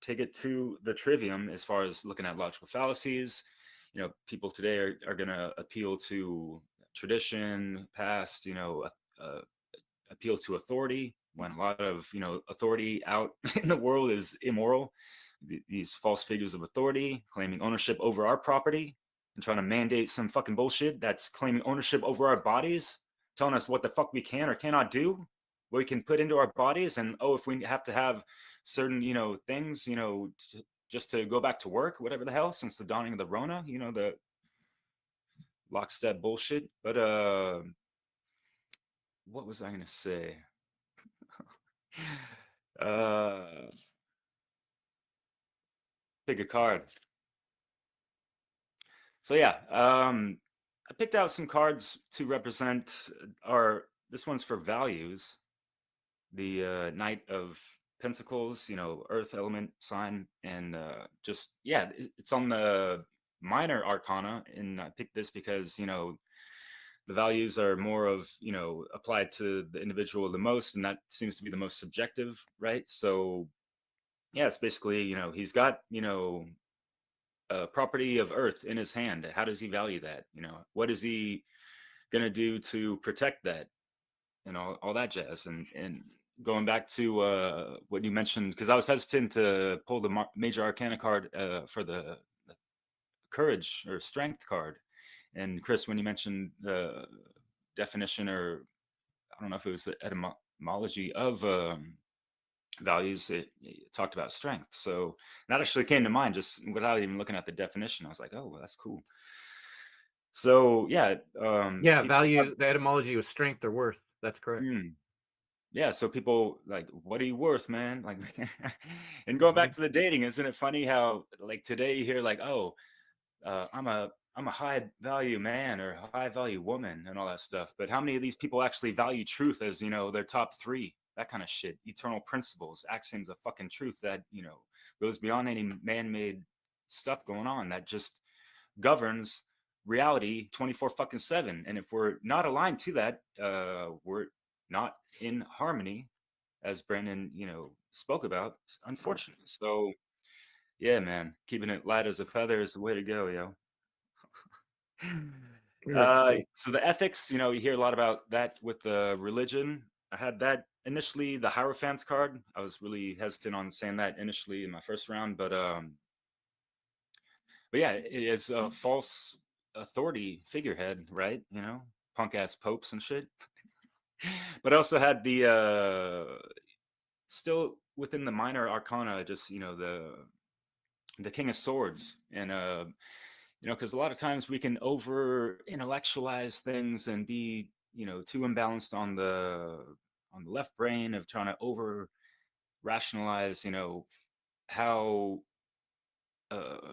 take it to the trivium as far as looking at logical fallacies. People today are gonna appeal to tradition, past, appeal to authority, when a lot of authority out in the world is immoral. these false figures of authority claiming ownership over our property and trying to mandate some fucking bullshit that's claiming ownership over our bodies, telling us what the fuck we can or cannot do, what we can put into our bodies, and if we have to have certain things just to go back to work, whatever the hell, since the dawning of the Rona, the lockstep bullshit. But what was I gonna say? Pick a card. So yeah, I picked out some cards to represent this one's for values. The Knight of Pentacles, Earth element sign, and it's on the minor arcana, and I picked this because the values are more of applied to the individual the most, and that seems to be the most subjective, right? So yeah, it's basically he's got property of Earth in his hand. How does he value that? What is he gonna do to protect that, and all that jazz? And going back to what you mentioned, because I was hesitant to pull the major arcana card for the courage or strength card. And Chris, when you mentioned the definition, or I don't know if it was the etymology of values, it talked about strength. So that actually came to mind just without even looking at the definition. I was like, oh, well, that's cool. So yeah, value. The etymology was strength or worth. That's correct. Yeah, so people like, what are you worth, man? Like, and going back to the dating, isn't it funny how like today you hear like, oh, I'm a high value man or high value woman and all that stuff, but how many of these people actually value truth as their top 3? That kind of shit, eternal principles, axioms of fucking truth that goes beyond any man-made stuff going on, that just governs reality 24/7. And if we're not aligned to that, we're not in harmony, as Brandon spoke about. It's unfortunate. So yeah, man, keeping it light as a feather is the way to go, yo. So the ethics, you hear a lot about that with the religion. I had that initially, the Hierophant's card. I was really hesitant on saying that initially in my first round, but yeah, it is a false authority figurehead, right? Punk ass popes and shit. But I also had the still within the minor arcana, just the King of Swords, and because a lot of times we can over intellectualize things and be too imbalanced on the left brain of trying to over rationalize how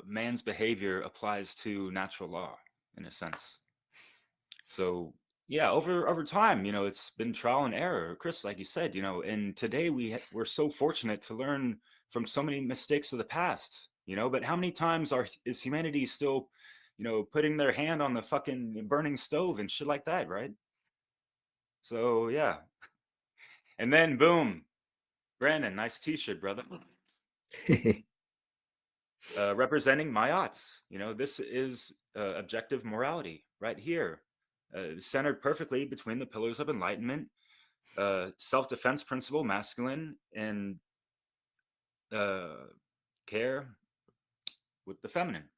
man's behavior applies to natural law in a sense. So yeah, over time, it's been trial and error, Chris, like you said, and today we're so fortunate to learn from so many mistakes of the past, but how many times is humanity still putting their hand on the fucking burning stove and shit like that, right? So yeah. And then boom, Brandon, nice t-shirt, brother. Representing Mayats, this is objective morality right here, centered perfectly between the pillars of enlightenment, self-defense principle, masculine, and care with the feminine,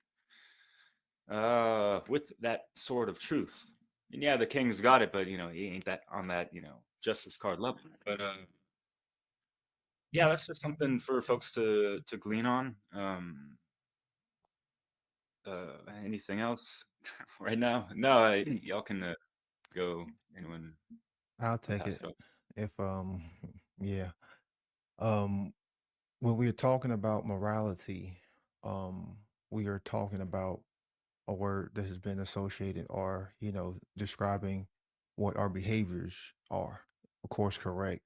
with that sword of truth. And yeah, the king's got it, but he ain't that on that justice card level. But yeah, that's just something for folks to glean on. Anything else right now? No, y'all can go. Anyone? I'll take Pass it. it up. If yeah. Um when we're talking about morality, we are talking about a word that has been associated or, describing what our behaviors are. Of course, correct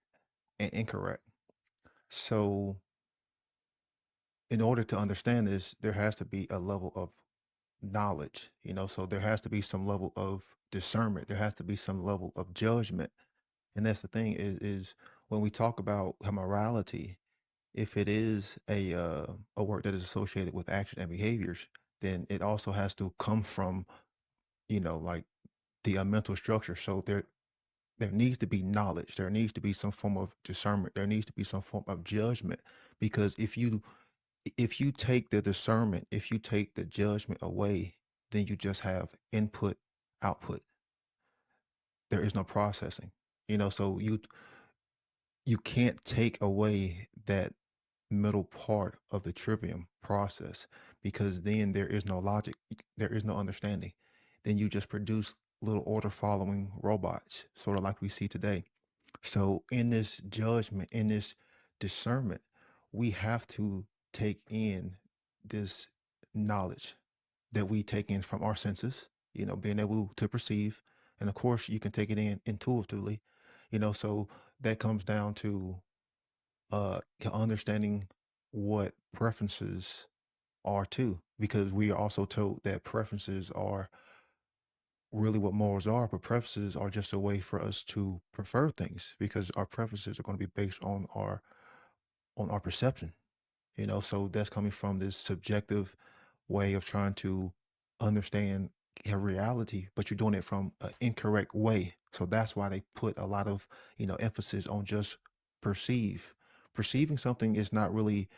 and incorrect. So in order to understand this, there has to be a level of knowledge, so there has to be some level of discernment, there has to be some level of judgment. And that's the thing is when we talk about morality, if it is a word that is associated with action and behaviors, then it also has to come from, like the mental structure. So there needs to be knowledge, there needs to be some form of discernment, there needs to be some form of judgment. Because if you take the discernment, if you take the judgment away, then you just have input, output. There is no processing. So you can't take away that middle part of the trivium process, because then there is no logic, there is no understanding. Then you just produce little order following robots, sort of like we see today. So in this judgment, in this discernment, we have to take in this knowledge that we take in from our senses, being able to perceive. And of course, you can take it in intuitively, so that comes down to understanding what preferences are too, because we are also told that preferences are really what morals are, but preferences are just a way for us to prefer things, because our preferences are going to be based on our perception. So that's coming from this subjective way of trying to understand a reality, but you're doing it from an incorrect way. So that's why they put a lot of emphasis on just perceiving something is not really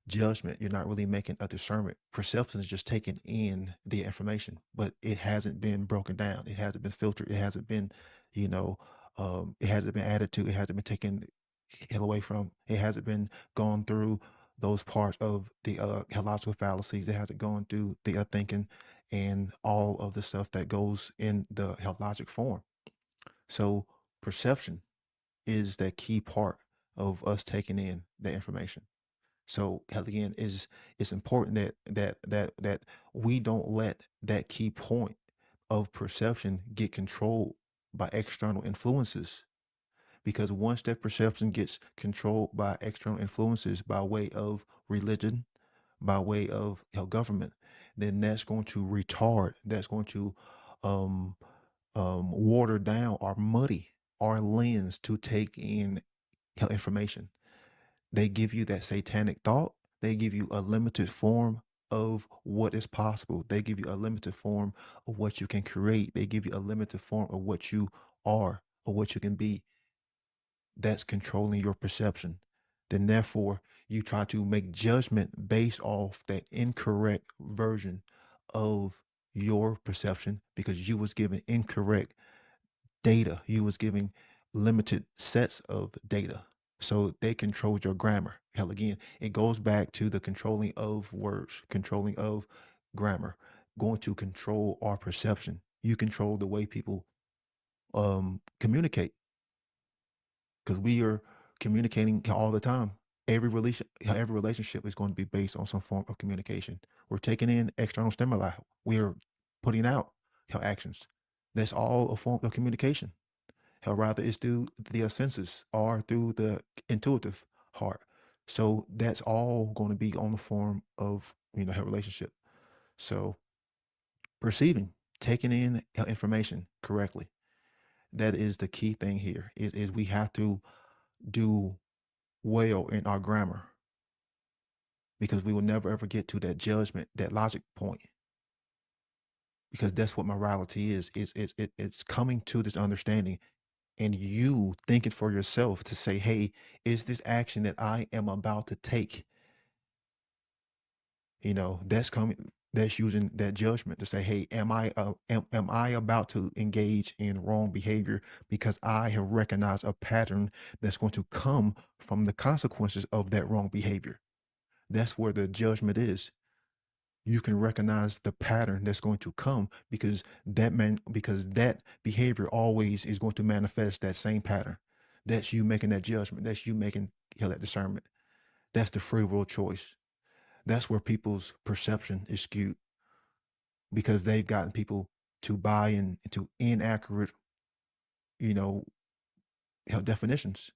judgment. You're not really making a discernment. Perception is just taking in the information, but it hasn't been broken down. It hasn't been filtered. It hasn't been, it hasn't been added to. It hasn't been taken hell away from. It hasn't been gone through those parts of the logical fallacies. It hasn't gone through the thinking and all of the stuff that goes in the logic form. So perception is that key part of us taking in the information. So again, it's important that we don't let that key point of perception get controlled by external influences. Because once that perception gets controlled by external influences by way of religion, by way of government, then that's going to retard, that's going to um, water down or muddy our lens to take in information. They give you that satanic thought. They give you a limited form of what is possible. They give you a limited form of what you can create. They give you a limited form of what you are or what you can be. That's controlling your perception. Then therefore, you try to make judgment based off that incorrect version of your perception, because you was given incorrect data. You was giving limited sets of data. So they controlled your grammar. Hell, again, it goes back to the controlling of words, controlling of grammar, going to control our perception. You control the way people communicate, because we are communicating all the time. Every relationship is going to be based on some form of communication. We're taking in external stimuli. We are putting out actions. That's all a form of communication. Hell, rather it's through the senses or through the intuitive heart. So that's all going to be on the form of her relationship. So perceiving, taking in information correctly, that is the key thing here. Is we have to do well in our grammar, because we will never ever get to that judgment, that logic point. Because that's what morality is. It's coming to this understanding, and you think it for yourself to say, hey, is this action that I am about to take, that's using that judgment to say, hey, am I about to engage in wrong behavior, because I have recognized a pattern that's going to come from the consequences of that wrong behavior. That's where the judgment is. You can recognize the pattern that's going to come, because that behavior always is going to manifest that same pattern. That's you making that judgment. That's you making that discernment. That's the free will choice. That's where people's perception is skewed, because they've gotten people to buy into inaccurate, definitions.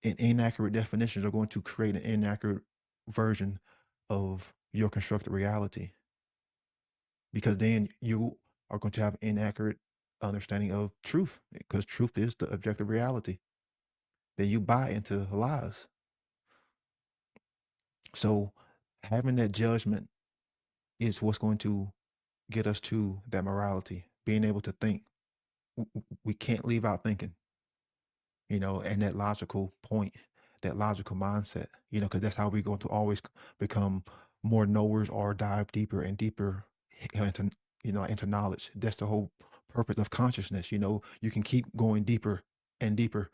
And inaccurate definitions are going to create an inaccurate version of your constructed reality, because then you are going to have inaccurate understanding of truth, because truth is the objective reality. Then you buy into lies. So having that judgment is what's going to get us to that morality, being able to think. We can't leave out thinking, and that logical point. that logical mindset, because that's how we're going to always become more knowers or dive deeper and deeper into knowledge. That's the whole purpose of consciousness. You can keep going deeper and deeper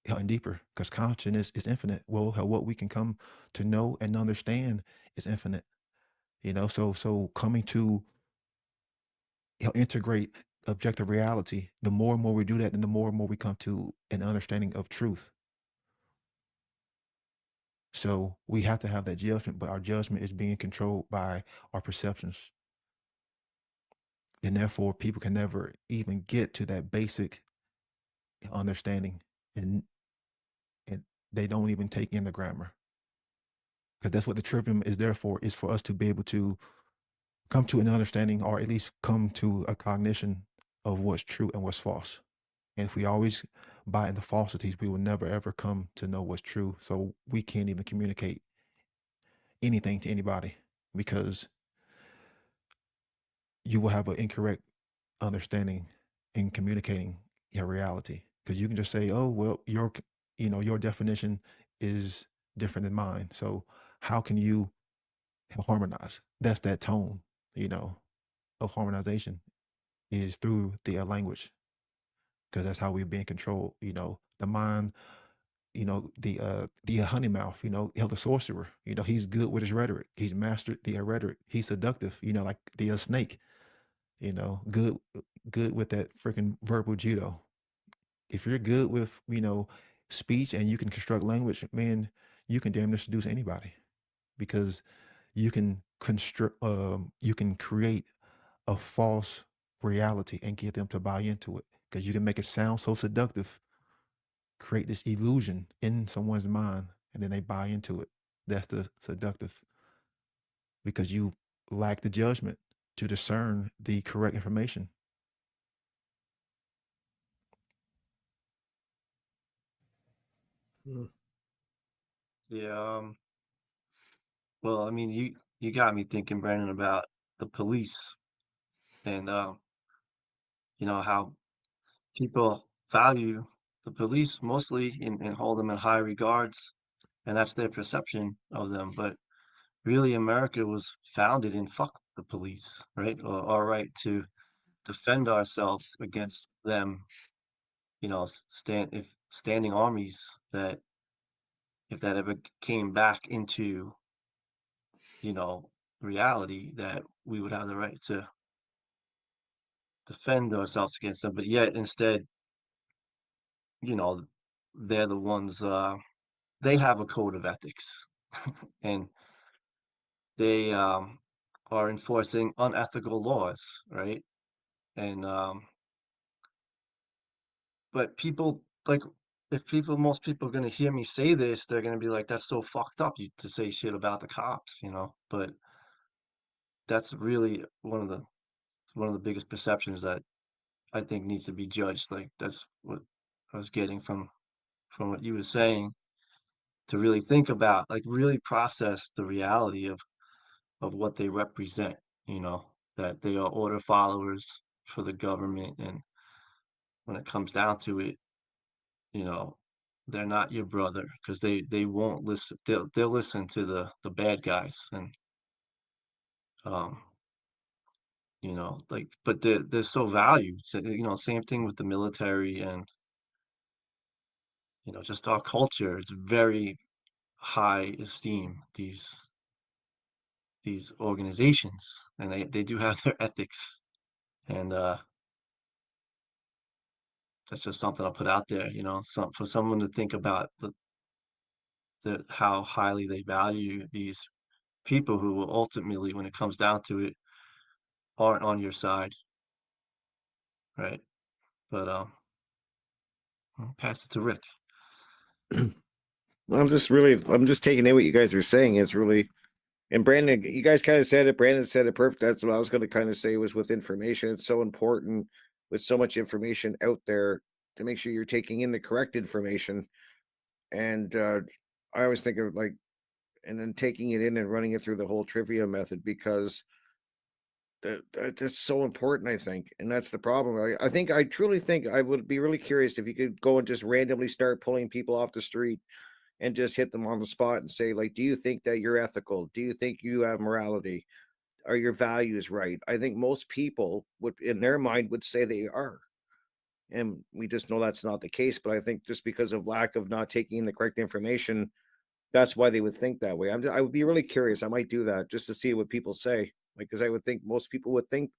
and deeper because consciousness is infinite. Well, what we can come to know and understand is infinite. So coming to integrate objective reality, the more and more we do that, then the more and more we come to an understanding of truth. So we have to have that judgment, but our judgment is being controlled by our perceptions. And therefore, people can never even get to that basic understanding, and they don't even take in the grammar. Because that's what the trivium is there for, is for us to be able to come to an understanding, or at least come to a cognition of what's true and what's false. And if we always buy into falsities, we will never ever come to know what's true. So we can't even communicate anything to anybody, because you will have an incorrect understanding in communicating your reality. Because you can just say, oh, well, your definition is different than mine. So how can you harmonize? That's that tone, of harmonization, is through the language, because that's how we're being controlled. The mind, the honey mouth, the sorcerer, he's good with his rhetoric. He's mastered the rhetoric. He's seductive, like the snake, good with that freaking verbal judo. If you're good with, speech, and you can construct language, man, you can damn near seduce anybody, because you can create a false reality and get them to buy into it, because you can make it sound so seductive, create this illusion in someone's mind, and then they buy into it. That's the seductive, because you lack the judgment to discern the correct information. Yeah. Well, I mean, you got me thinking, Brandon, about the police and how people value the police mostly and hold them in high regards, and that's their perception of them. But really, America was founded in fuck the police, right? Or our right to defend ourselves against them. Standing armies that if that ever came back into reality, that we would have the right to defend ourselves against them. But yet, instead, you know, they're the ones. They have a code of ethics, and they are enforcing unethical laws, right? And but people like if most people are gonna hear me say this, they're gonna be like, "That's so fucked up you to say shit about the cops." But that's really one of the biggest perceptions that I think needs to be judged. Like that's what I was getting from what you were saying, to really think about, like really process the reality of what they represent, that they are order followers for the government. And when it comes down to it, you know, they're not your brother, because they won't listen. They'll listen to the bad guys. And um like, but they're so valued. So, same thing with the military. And just our culture, it's very high esteem, these organizations, and they do have their ethics. And that's just something I'll put out there, for someone to think about how highly they value these people who will ultimately, when it comes down to it, aren't on your side, right? But I'll pass it to Rick. I'm just taking in what you guys are saying. It's really, and Brandon, you guys kind of said it. Brandon said it perfect. That's what I was going to kind of say, was with information. It's so important with so much information out there to make sure you're taking in the correct information. And I always think of like, and then taking it in and running it through the whole trivia method, because that's so important, I think. And that's the problem. I truly think I would be really curious if you could go and just randomly start pulling people off the street, and just hit them on the spot and say, like, do you think that you're ethical? Do you think you have morality? Are your values right? I think most people would, in their mind, would say they are. And we just know that's not the case. But I think just because of lack of not taking in the correct information, that's why they would think that way. I would be really curious. I might do that just to see what people say. Like, because I would think most people would think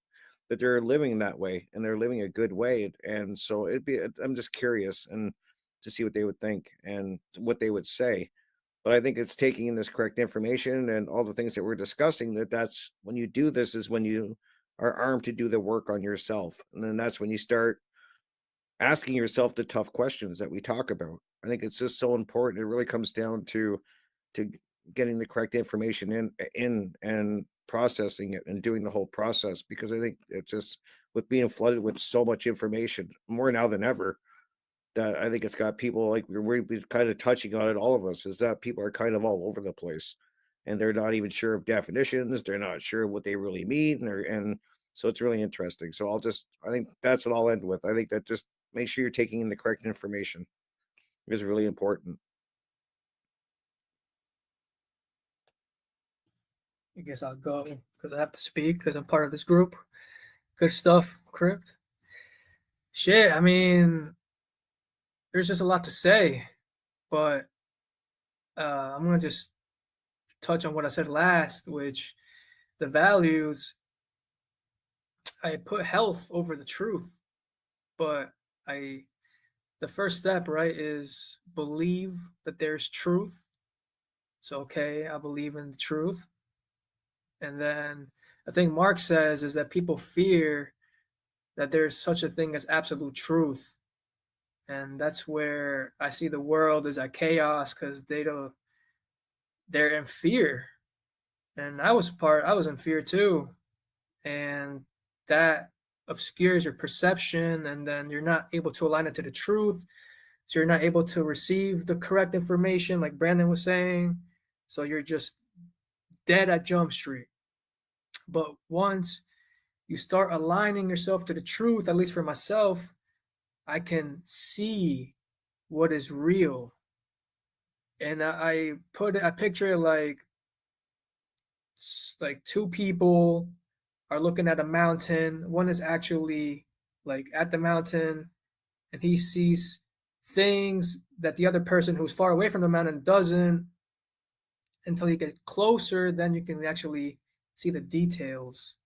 that they're living that way and they're living a good way. And so I'm just curious and to see what they would think and what they would say. But I think it's taking in this correct information and all the things that we're discussing, that's when you do this is when you are armed to do the work on yourself. And then that's when you start asking yourself the tough questions that we talk about. I think it's just so important. It really comes down to getting the correct information in and processing it and doing the whole process, because I think it's just with being flooded with so much information more now than ever, that I think it's got people like we're kind of touching on it, all of us, is that people are kind of all over the place and they're not even sure of definitions. They're not sure what they really mean. And so it's really interesting. So I think that's what I'll end with. I think that just make sure you're taking in the correct information is really important. I guess I'll go because I have to speak because I'm part of this group. Good stuff, Crypt. Shit, I mean, there's just a lot to say, but I'm gonna just touch on what I said last, which the values. I put health over the truth, but the first step, right, is believe that there's truth. So okay, I believe in the truth. And then I think Mark says is that people fear that there's such a thing as absolute truth. And that's where I see the world as a chaos because they're in fear. And I was in fear too. And that obscures your perception, and then you're not able to align it to the truth. So you're not able to receive the correct information, like Brandon was saying. So you're just dead at Jump Street. But once you start aligning yourself to the truth, at least for myself, I can see what is real. And I picture it like two people are looking at a mountain. One is actually like at the mountain and he sees things that the other person who's far away from the mountain doesn't. Until you get closer, then you can actually see the details.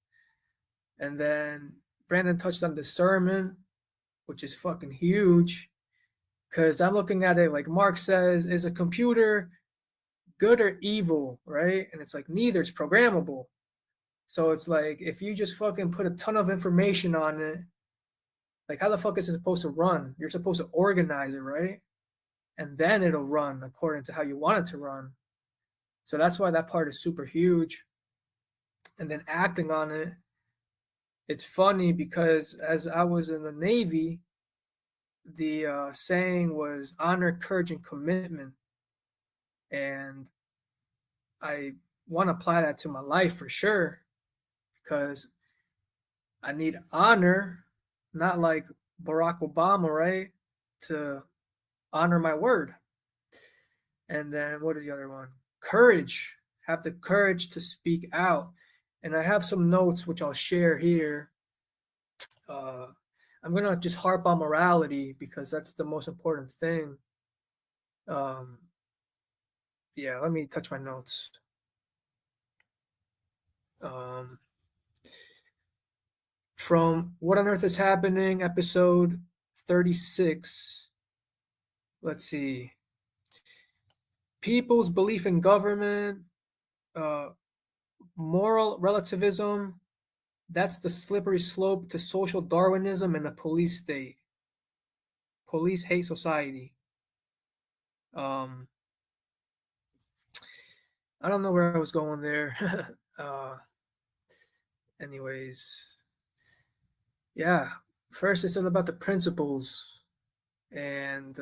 And then Brandon touched on discernment, which is fucking huge. Because I'm looking at it like Mark says, is a computer good or evil, right? And it's like neither, it's programmable. So it's like if you just fucking put a ton of information on it, like how the fuck is it supposed to run? You're supposed to organize it, right? And then it'll run according to how you want it to run. So that's why that part is super huge. And then acting on it, it's funny because as I was in the Navy, the saying was honor, courage, and commitment. And I want to apply that to my life for sure, because I need honor, not like Barack Obama, right? To honor my word. And then what is the other one? Courage. Have the courage to speak out. And I have some notes which I'll share here. I'm going to just harp on morality because that's the most important thing. Yeah, let me touch my notes. From What on Earth is Happening, episode 36. Let's see. People's belief in government, moral relativism, that's the slippery slope to social Darwinism and the police state. Police hate society. I don't know where I was going there. Anyways, yeah. First, it's all about the principles, and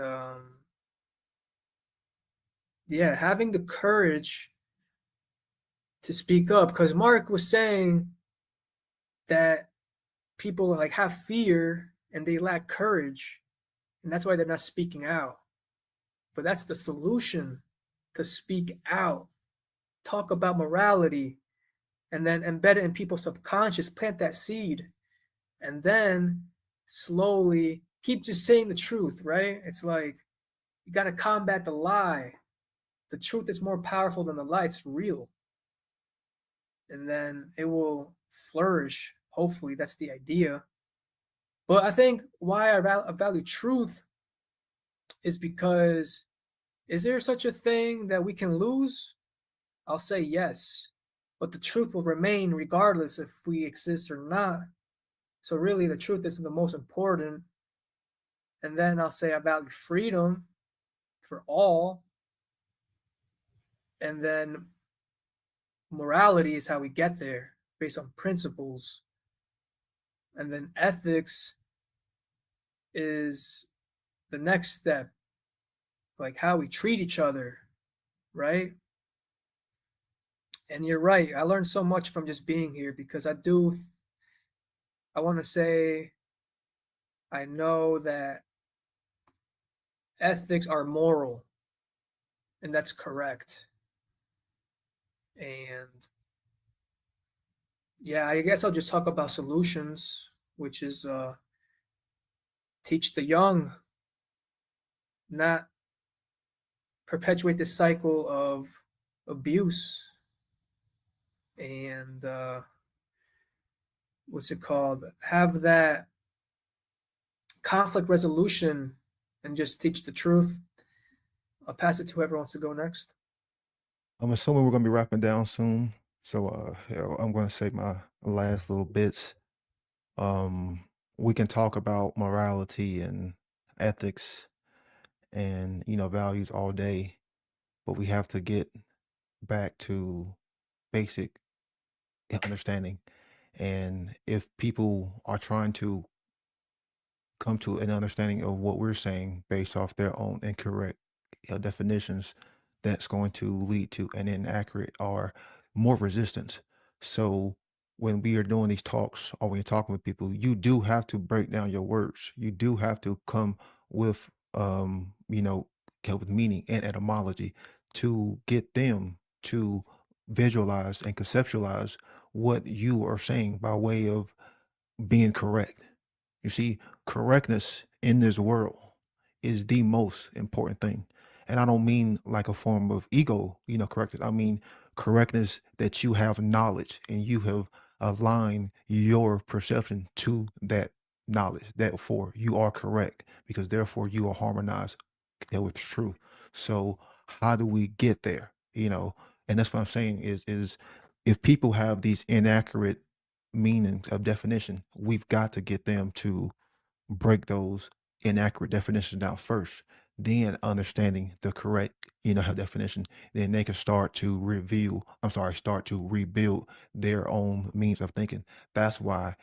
yeah, having the courage to speak up. Because Mark was saying that people like have fear and they lack courage, and that's why they're not speaking out. but that's the solution, to speak out, talk about morality, and then embed it in people's subconscious, plant that seed, and then slowly keep just saying the truth, right? It's like you got to combat the lie. The truth is more powerful than the lie. It's real. And then it will flourish. Hopefully, that's the idea. But I think why I value truth is because, is there such a thing that we can lose? I'll say yes. But the truth will remain regardless if we exist or not. So really, the truth is the most important. And then I'll say I value freedom for all. And then morality is how we get there, based on principles. And then ethics is the next step, like how we treat each other, right? And you're right. I learned so much from just being here, because I want to say, I know that ethics are moral, and that's correct. And yeah, I guess I'll just talk about solutions, which is teach the young, not perpetuate this cycle of abuse and what's it called? Have that conflict resolution and just teach the truth. I'll pass it to whoever wants to go next. I'm assuming we're gonna be wrapping down soon, so I'm gonna say my last little bits. We can talk about morality and ethics and values all day, but we have to get back to basic understanding. And if people are trying to come to an understanding of what we're saying based off their own incorrect definitions, that's going to lead to an inaccurate or more resistance. So when we are doing these talks or when you're talking with people, you do have to break down your words. You do have to come with with meaning and etymology to get them to visualize and conceptualize what you are saying by way of being correct. You see, correctness in this world is the most important thing. And I don't mean like a form of ego, correctness. I mean correctness that you have knowledge and you have aligned your perception to that knowledge. Therefore, you are correct because therefore you are harmonized with truth. So how do we get there? And that's what I'm saying is if people have these inaccurate meanings of definition, we've got to get them to break those inaccurate definitions down first, then understanding the correct, definition, then they can start to start to rebuild their own means of thinking. That's why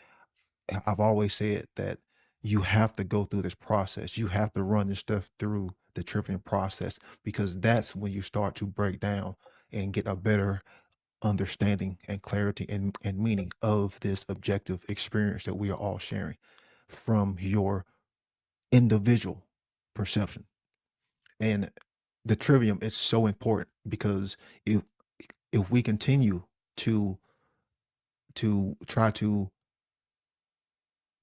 I've always said that you have to go through this process. You have to run this stuff through the trivium process because that's when you start to break down and get a better understanding and clarity and meaning of this objective experience that we are all sharing from your individual perception. And the trivium is so important because if we continue to try to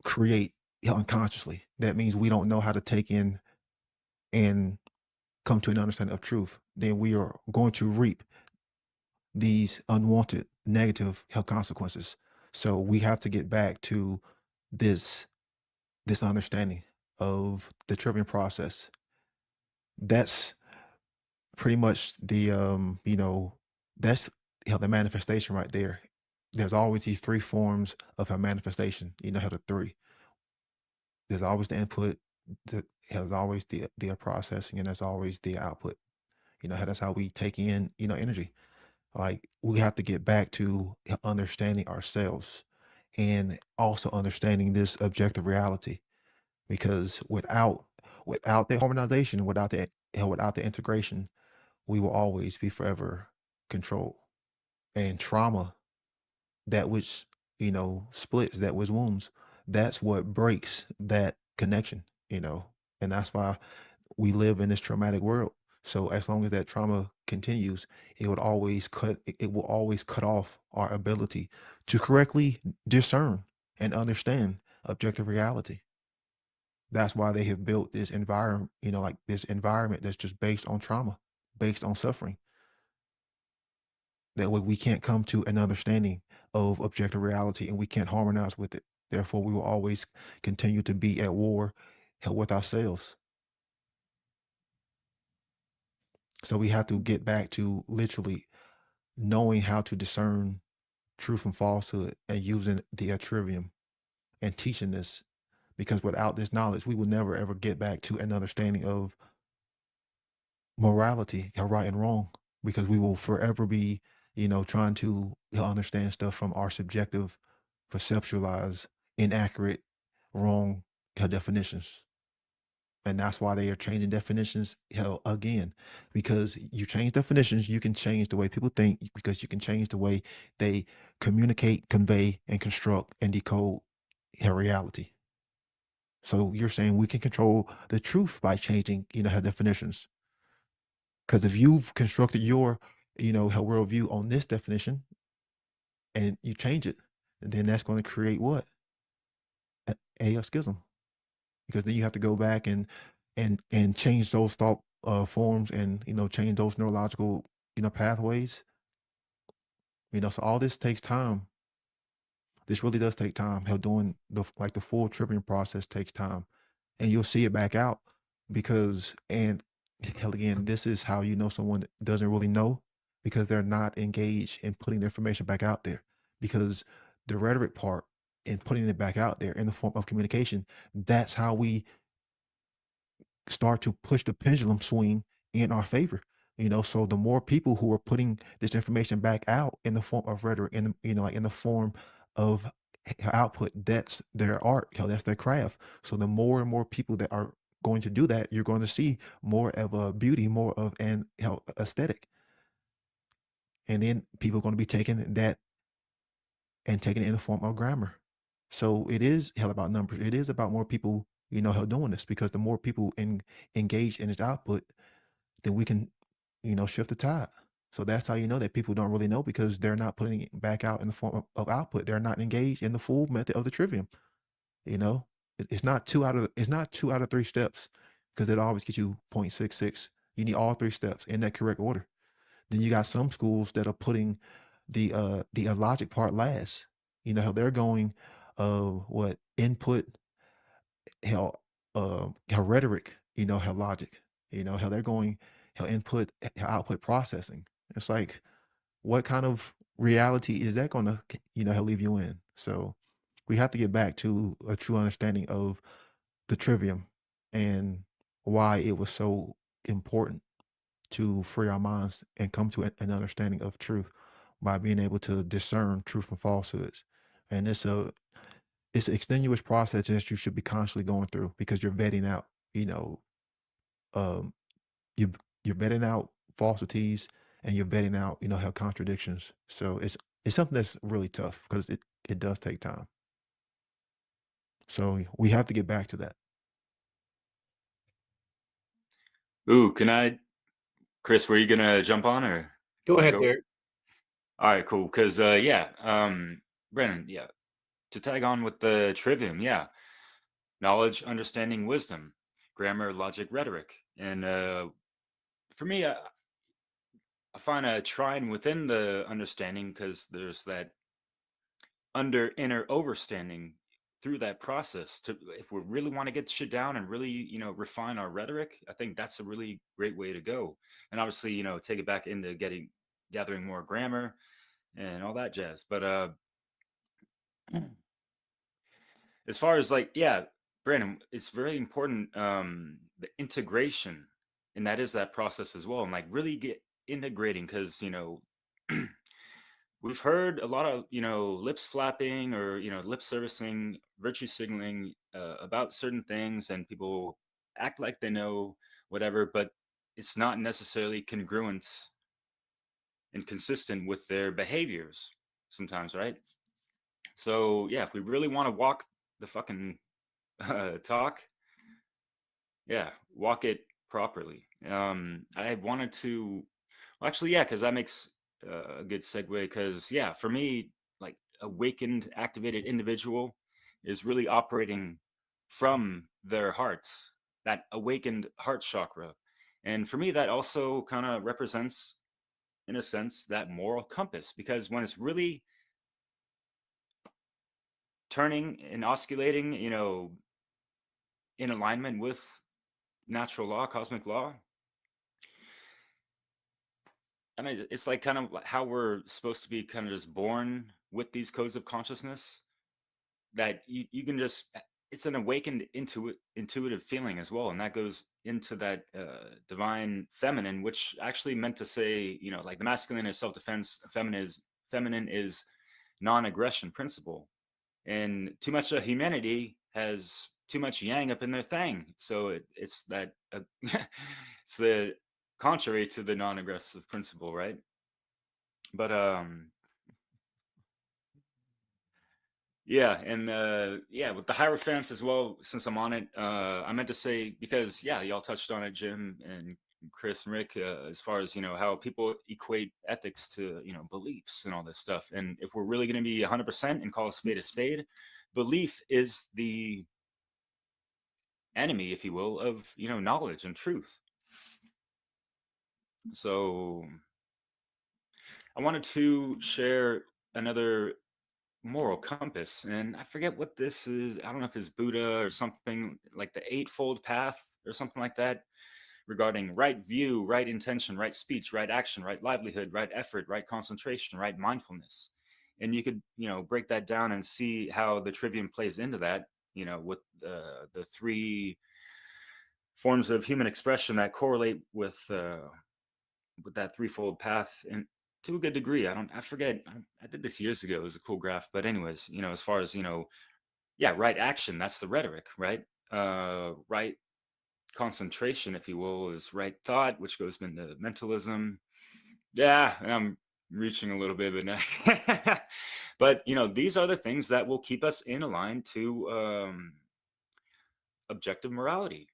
create unconsciously, that means we don't know how to take in and come to an understanding of truth, then we are going to reap these unwanted negative health consequences. So we have to get back to this understanding of the trivium process. That's pretty much the that's the manifestation right there. There's always these three forms of a manifestation. How the three. There's always the input, there's always the processing, and there's always the output. How that's how we take in energy. Like we have to get back to understanding ourselves and also understanding this objective reality because without the harmonization, without the integration, we will always be forever controlled. And trauma, that which splits, that which wounds, that's what breaks that connection. And that's why we live in this traumatic world So as long as that trauma continues, it will always cut off our ability to correctly discern and understand objective reality. That's why they have built this environment, like this environment that's just based on trauma, based on suffering. That way we can't come to an understanding of objective reality and we can't harmonize with it. Therefore, we will always continue to be at war with ourselves. So we have to get back to literally knowing how to discern truth from falsehood and using the trivium and teaching this, because without this knowledge, we will never ever get back to an understanding of morality, right and wrong, because we will forever be, trying to understand stuff from our subjective, perceptualized, inaccurate, wrong definitions. And that's why they are changing definitions again, because you change definitions, you can change the way people think, because you can change the way they communicate, convey, and construct and decode reality. So you're saying we can control the truth by changing, her definitions. Because if you've constructed your, her worldview on this definition and you change it, then that's going to create what? A schism. Because then you have to go back and change those thought forms and change those neurological pathways. So all this takes time. This really does take time. How doing the full tripping process takes time, and you'll see it back out because hell again, this is how you know someone doesn't really know, because they're not engaged in putting the information back out there. Because the rhetoric part and putting it back out there in the form of communication, that's how we start to push the pendulum swing in our favor. So the more people who are putting this information back out in the form of rhetoric, in in the form of output, that's their art, that's their craft. So the more and more people that are going to do that, you're going to see more of a beauty, more of an aesthetic. And then people are going to be taking that and taking it in the form of grammar. So it is about numbers. It is about more people, doing this, because the more people engage in its output, then we can, shift the tide. So that's how you know that people don't really know, because they're not putting it back out in the form of output. They're not engaged in the full method of the trivium. It's not two out of three steps, because it always gets you 0.66. You need all three steps in that correct order. Then you got some schools that are putting the logic part last. How they're going what input, how rhetoric, how logic, how they're going, how input, how output processing. It's like, what kind of reality is that going to, how leave you in? So we have to get back to a true understanding of the trivium and why it was so important to free our minds and come to an understanding of truth by being able to discern truth from falsehoods. And it's an extenuous process that you should be constantly going through, because you're vetting out, um, you you're vetting out falsities, and you're vetting out, how contradictions. So it's something that's really tough, because it does take time. So we have to get back to that. Ooh, Chris, were you gonna jump on, or Go can I ahead, Derek. All right, cool. Because Brennan, to tag on with the trivium, knowledge, understanding, wisdom, grammar, logic, rhetoric, and for me, I find a trine within the understanding, because there's that inner overstanding through that process. To If we really want to get shit down and really refine our rhetoric, I think that's a really great way to go. And obviously take it back into gathering more grammar and all that jazz. But as far as Brandon, it's very important, the integration, and that is that process as well, and really get integrating, because we've heard a lot of lips flapping, or lip servicing, virtue signaling about certain things, and people act like they know whatever, but it's not necessarily congruent and consistent with their behaviors sometimes, right? So if we really want to walk the fucking talk, walk it properly. I wanted to, well, actually, yeah, because that makes a good segue. Because yeah, for me, like awakened, activated individual is really operating from their hearts, that awakened heart chakra, and for me, that also kind of represents, in a sense, that moral compass. Because when it's really turning and oscillating, in alignment with natural law, cosmic law, I mean, it's like kind of like how we're supposed to be kind of just born with these codes of consciousness, that you can just, it's an awakened intuitive feeling as well. And that goes into that divine feminine, which actually meant to say, like the masculine is self-defense, feminine is non-aggression principle. And too much of humanity has too much yang up in their thing. So it's that, it's the contrary to the non-aggressive principle, right? But yeah, and yeah, with the Hierophants as well, since I'm on it, I meant to say, because yeah, y'all touched on it, Jim and Chris and Rick, as far as how people equate ethics to beliefs and all this stuff. And if we're really going to be 100% and call a spade, belief is the enemy, if you will, of knowledge and truth. So I wanted to share another moral compass, and I forget what this is. I don't know if it's Buddha or something, like the Eightfold Path or something like that, regarding right view, right intention, right speech, right action, right livelihood, right effort, right concentration, right mindfulness. And you could break that down and see how the trivium plays into that, with the three forms of human expression that correlate with that threefold path, and to a good degree. I forget, I did this years ago. It was a cool graph. But anyways, as far as yeah, right action, that's the rhetoric, right? Right concentration, if you will, is right thought, which goes into mentalism. Yeah, I'm reaching a little bit, but no. But these are the things that will keep us in a line to objective morality.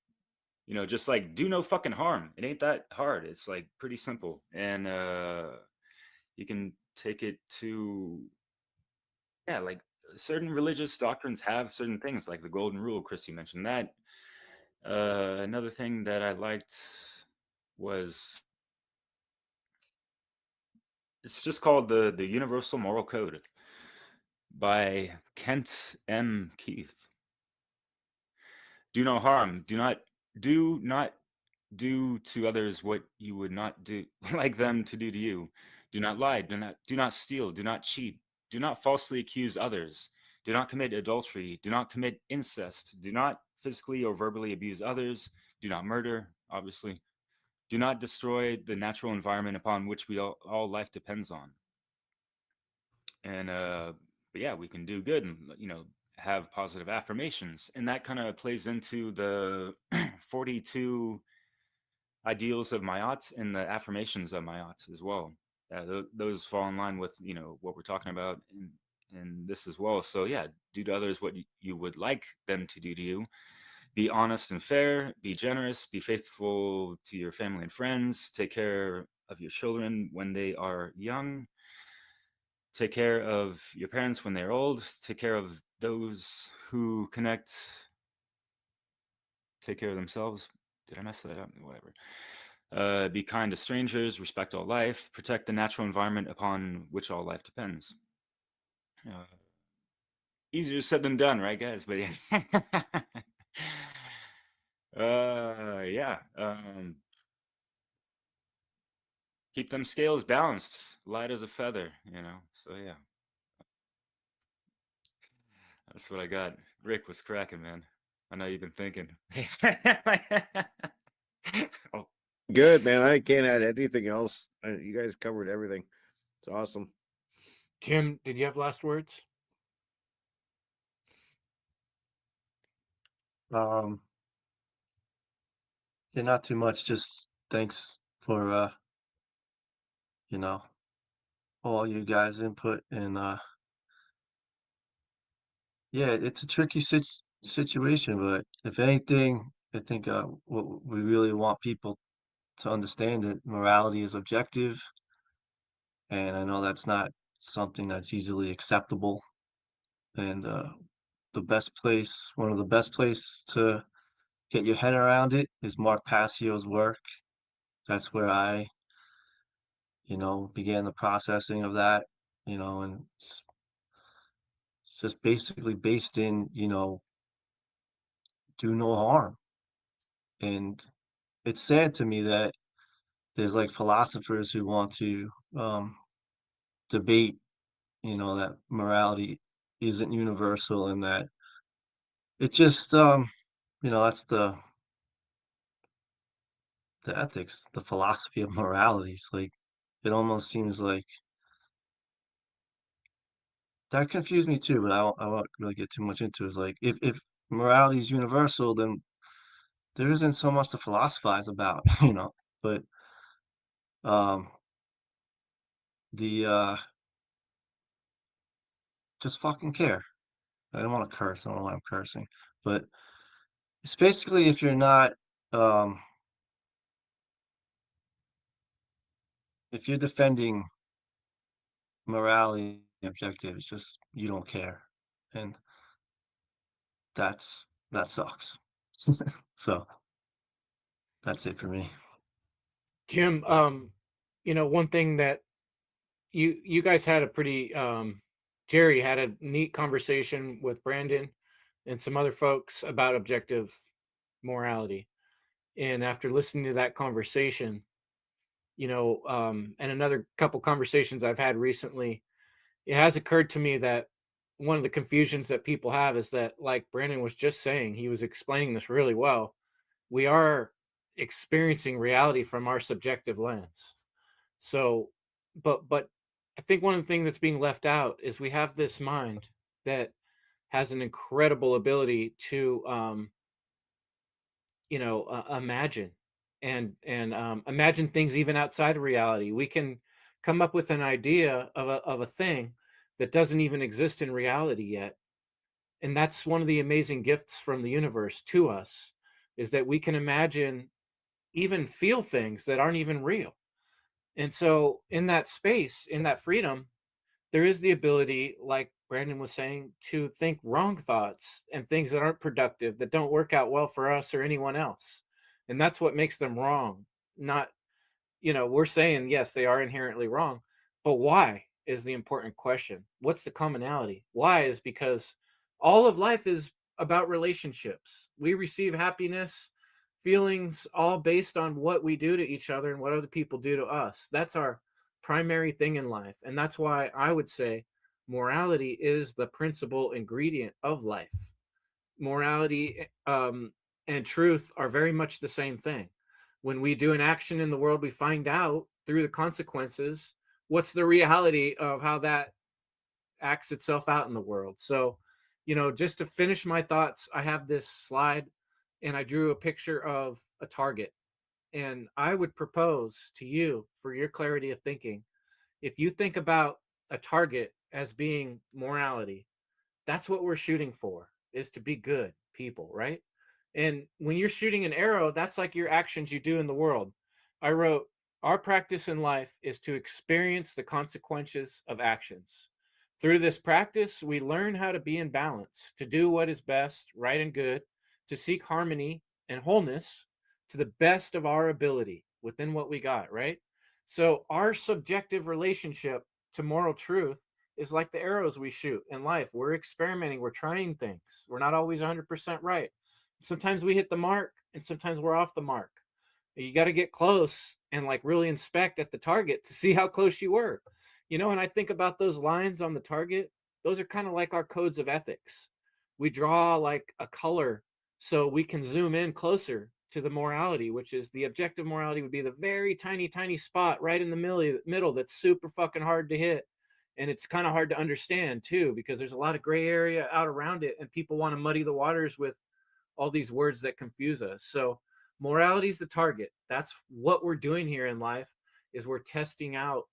Just like do no fucking harm. It ain't that hard. It's like pretty simple. And you can take it to, yeah, like certain religious doctrines have certain things, like the golden rule. Christy mentioned that. Another thing that I liked was, it's just called the Universal Moral Code by Kent M. Keith. Do no harm. Do not do to others what you would not do like them to do to you. Do not lie. Do not steal. Do not cheat. Do not falsely accuse others. Do not commit adultery. Do not commit incest. Do not physically or verbally abuse others. Do not murder, obviously. Do not destroy the natural environment upon which we all life depends on. And but yeah, we can do good and have positive affirmations, and that kind of plays into the 42 ideals of Mayat and the affirmations of Mayat as well. Those fall in line with what we're talking about in this as well. So yeah, do to others what you would like them to do to you. Be honest and fair. Be generous. Be faithful to your family and friends. Take care of your children when they are young. Take care of your parents when they're old. Take care of those who connect. Take care of themselves. Did I mess that up? Whatever. Be kind to strangers. Respect all life. Protect the natural environment upon which all life depends. Easier said than done, right, guys? But yes. Yeah. Keep them scales balanced, light as a feather, So yeah, that's what I got. Rick was cracking, man. I know you've been thinking. Oh, Good, man. I can't add anything else. You guys covered everything. It's awesome. Jim, did you have last words? Um, yeah, not too much. Just thanks for you know, all you guys' input and yeah, it's a tricky situation, but if anything, I think what we really want people to understand that morality is objective, and I know that's not something that's easily acceptable. And one of the best place to get your head around it is Mark Passio's work. That's where I, began the processing of that, and it's just basically based in, do no harm. And it's sad to me that there's like philosophers who want to debate, that morality isn't universal and that it just, that's the ethics, the philosophy of morality. It's like it almost seems like that confused me too, but I won't really get too much into it. It's like if morality is universal, then there isn't so much to philosophize about, But um the just fucking care. I don't want to curse. I don't know why I'm cursing, but it's basically if you're not um if you're defending morality objective, it's just you don't care, and that sucks. So that's it for me. Jim, one thing that you guys had a pretty Jerry had a neat conversation with Brandon and some other folks about objective morality. And after listening to that conversation, and another couple conversations I've had recently, it has occurred to me that one of the confusions that people have is that, like Brandon was just saying, he was explaining this really well. We are experiencing reality from our subjective lens. So, but I think one of the things that's being left out is we have this mind that has an incredible ability to imagine and imagine things even outside of reality. We can come up with an idea of a thing that doesn't even exist in reality yet, and that's one of the amazing gifts from the universe to us, is that we can imagine, even feel things that aren't even real. And so in that space, in that freedom, there is the ability, like Brandon was saying, to think wrong thoughts and things that aren't productive, that don't work out well for us or anyone else. And that's what makes them wrong. Not, we're saying, yes, they are inherently wrong, but why is the important question. What's the commonality? Why is because all of life is about relationships. We receive happiness, feelings, all based on what we do to each other and what other people do to us. That's our primary thing in life. And that's why I would say morality is the principal ingredient of life. Morality and truth are very much the same thing. When we do an action in the world, we find out through the consequences what's the reality of how that acts itself out in the world. So, just to finish my thoughts, I have this slide and I drew a picture of a target. And I would propose to you, for your clarity of thinking, if you think about a target as being morality, that's what we're shooting for, is to be good people, right? And when you're shooting an arrow, that's like your actions you do in the world. I wrote, our practice in life is to experience the consequences of actions. Through this practice, we learn how to be in balance, to do what is best, right, and good, to seek harmony and wholeness to the best of our ability within what we got, right? So, our subjective relationship to moral truth is like the arrows we shoot in life. We're experimenting, we're trying things. We're not always 100% right. Sometimes we hit the mark and sometimes we're off the mark. You got to get close and like really inspect at the target to see how close you were. And I think about those lines on the target, those are kind of like our codes of ethics. We draw like a color so we can zoom in closer to the morality, which is the objective morality would be the very tiny, tiny spot right in the middle that's super fucking hard to hit. And it's kind of hard to understand too, because there's a lot of gray area out around it and people want to muddy the waters with all these words that confuse us. So morality is the target. That's what we're doing here in life, is we're testing out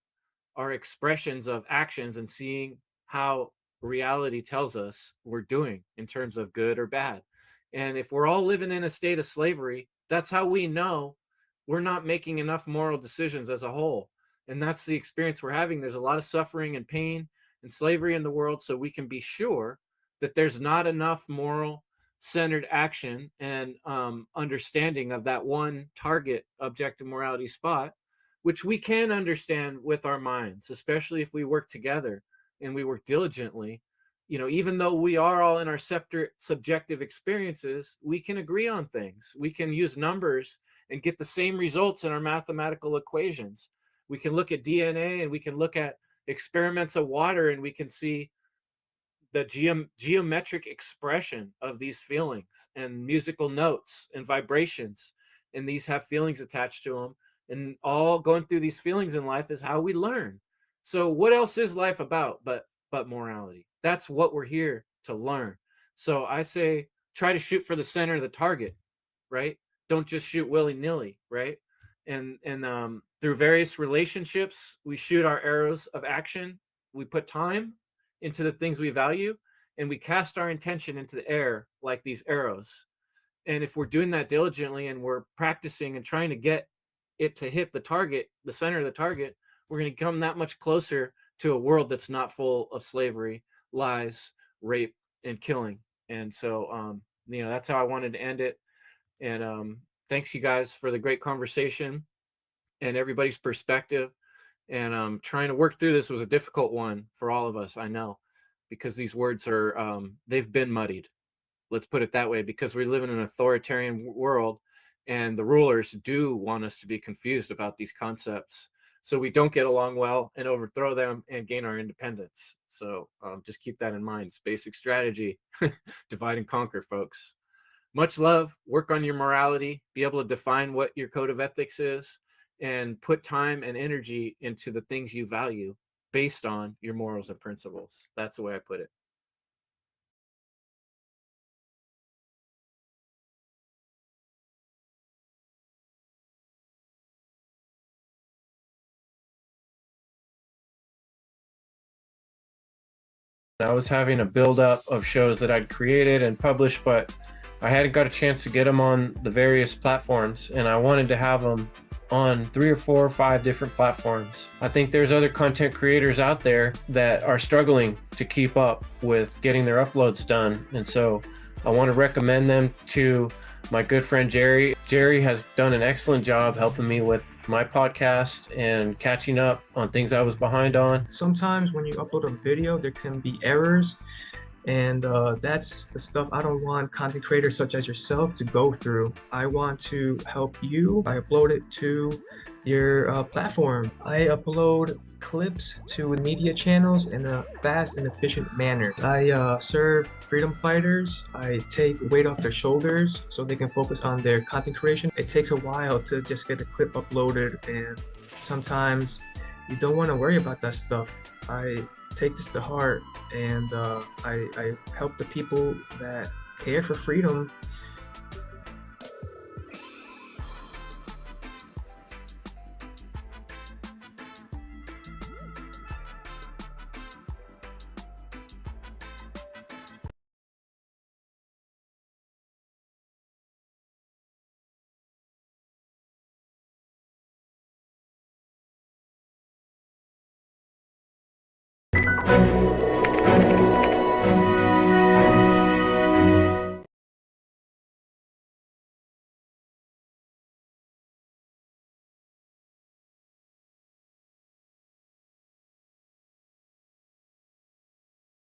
our expressions of actions and seeing how reality tells us we're doing in terms of good or bad. And if we're all living in a state of slavery, that's how we know we're not making enough moral decisions as a whole. And that's the experience we're having. There's a lot of suffering and pain and slavery in the world, so we can be sure that there's not enough moral centered action and understanding of that one target objective morality spot, which we can understand with our minds, especially if we work together and we work diligently. Even though we are all in our separate subjective experiences, we can agree on things. We can use numbers and get the same results in our mathematical equations. We can look at DNA and we can look at experiments of water, and we can see the geometric expression of these feelings and musical notes and vibrations, and these have feelings attached to them, and all going through these feelings in life is how we learn. So what else is life about but morality? That's what we're here to learn. So I say try to shoot for the center of the target, right? Don't just shoot willy-nilly, right? And through various relationships, we shoot our arrows of action. We put time into the things we value, and we cast our intention into the air like these arrows. And if we're doing that diligently and we're practicing and trying to get it to hit the target, the center of the target, we're going to come that much closer to a world that's not full of slavery, lies, rape, and killing. And so, that's how I wanted to end it. And thanks you guys for the great conversation and everybody's perspective. And trying to work through this was a difficult one for all of us, I know, because these words are, they've been muddied. Let's put it that way, because we live in an authoritarian world, and the rulers do want us to be confused about these concepts, so we don't get along well and overthrow them and gain our independence. So just keep that in mind. It's basic strategy. Divide and conquer, folks. Much love. Work on your morality. Be able to define what your code of ethics is, and put time and energy into the things you value based on your morals and principles. That's the way I put it. I was having a buildup of shows that I'd created and published, but I hadn't got a chance to get them on the various platforms, and I wanted to have them on 3 or 4 or 5 different platforms. I think there's other content creators out there that are struggling to keep up with getting their uploads done, and so I want to recommend them to my good friend Jerry. Jerry has done an excellent job helping me with my podcast and catching up on things I was behind on. Sometimes when you upload a video, there can be errors, and that's the stuff I don't want content creators such as yourself to go through. I want to help you. I upload it to your platform. I upload clips to media channels in a fast and efficient manner. I serve freedom fighters. I take weight off their shoulders so they can focus on their content creation. It takes a while to just get a clip uploaded, and sometimes you don't want to worry about that stuff. I take this to heart, and I help the people that care for freedom.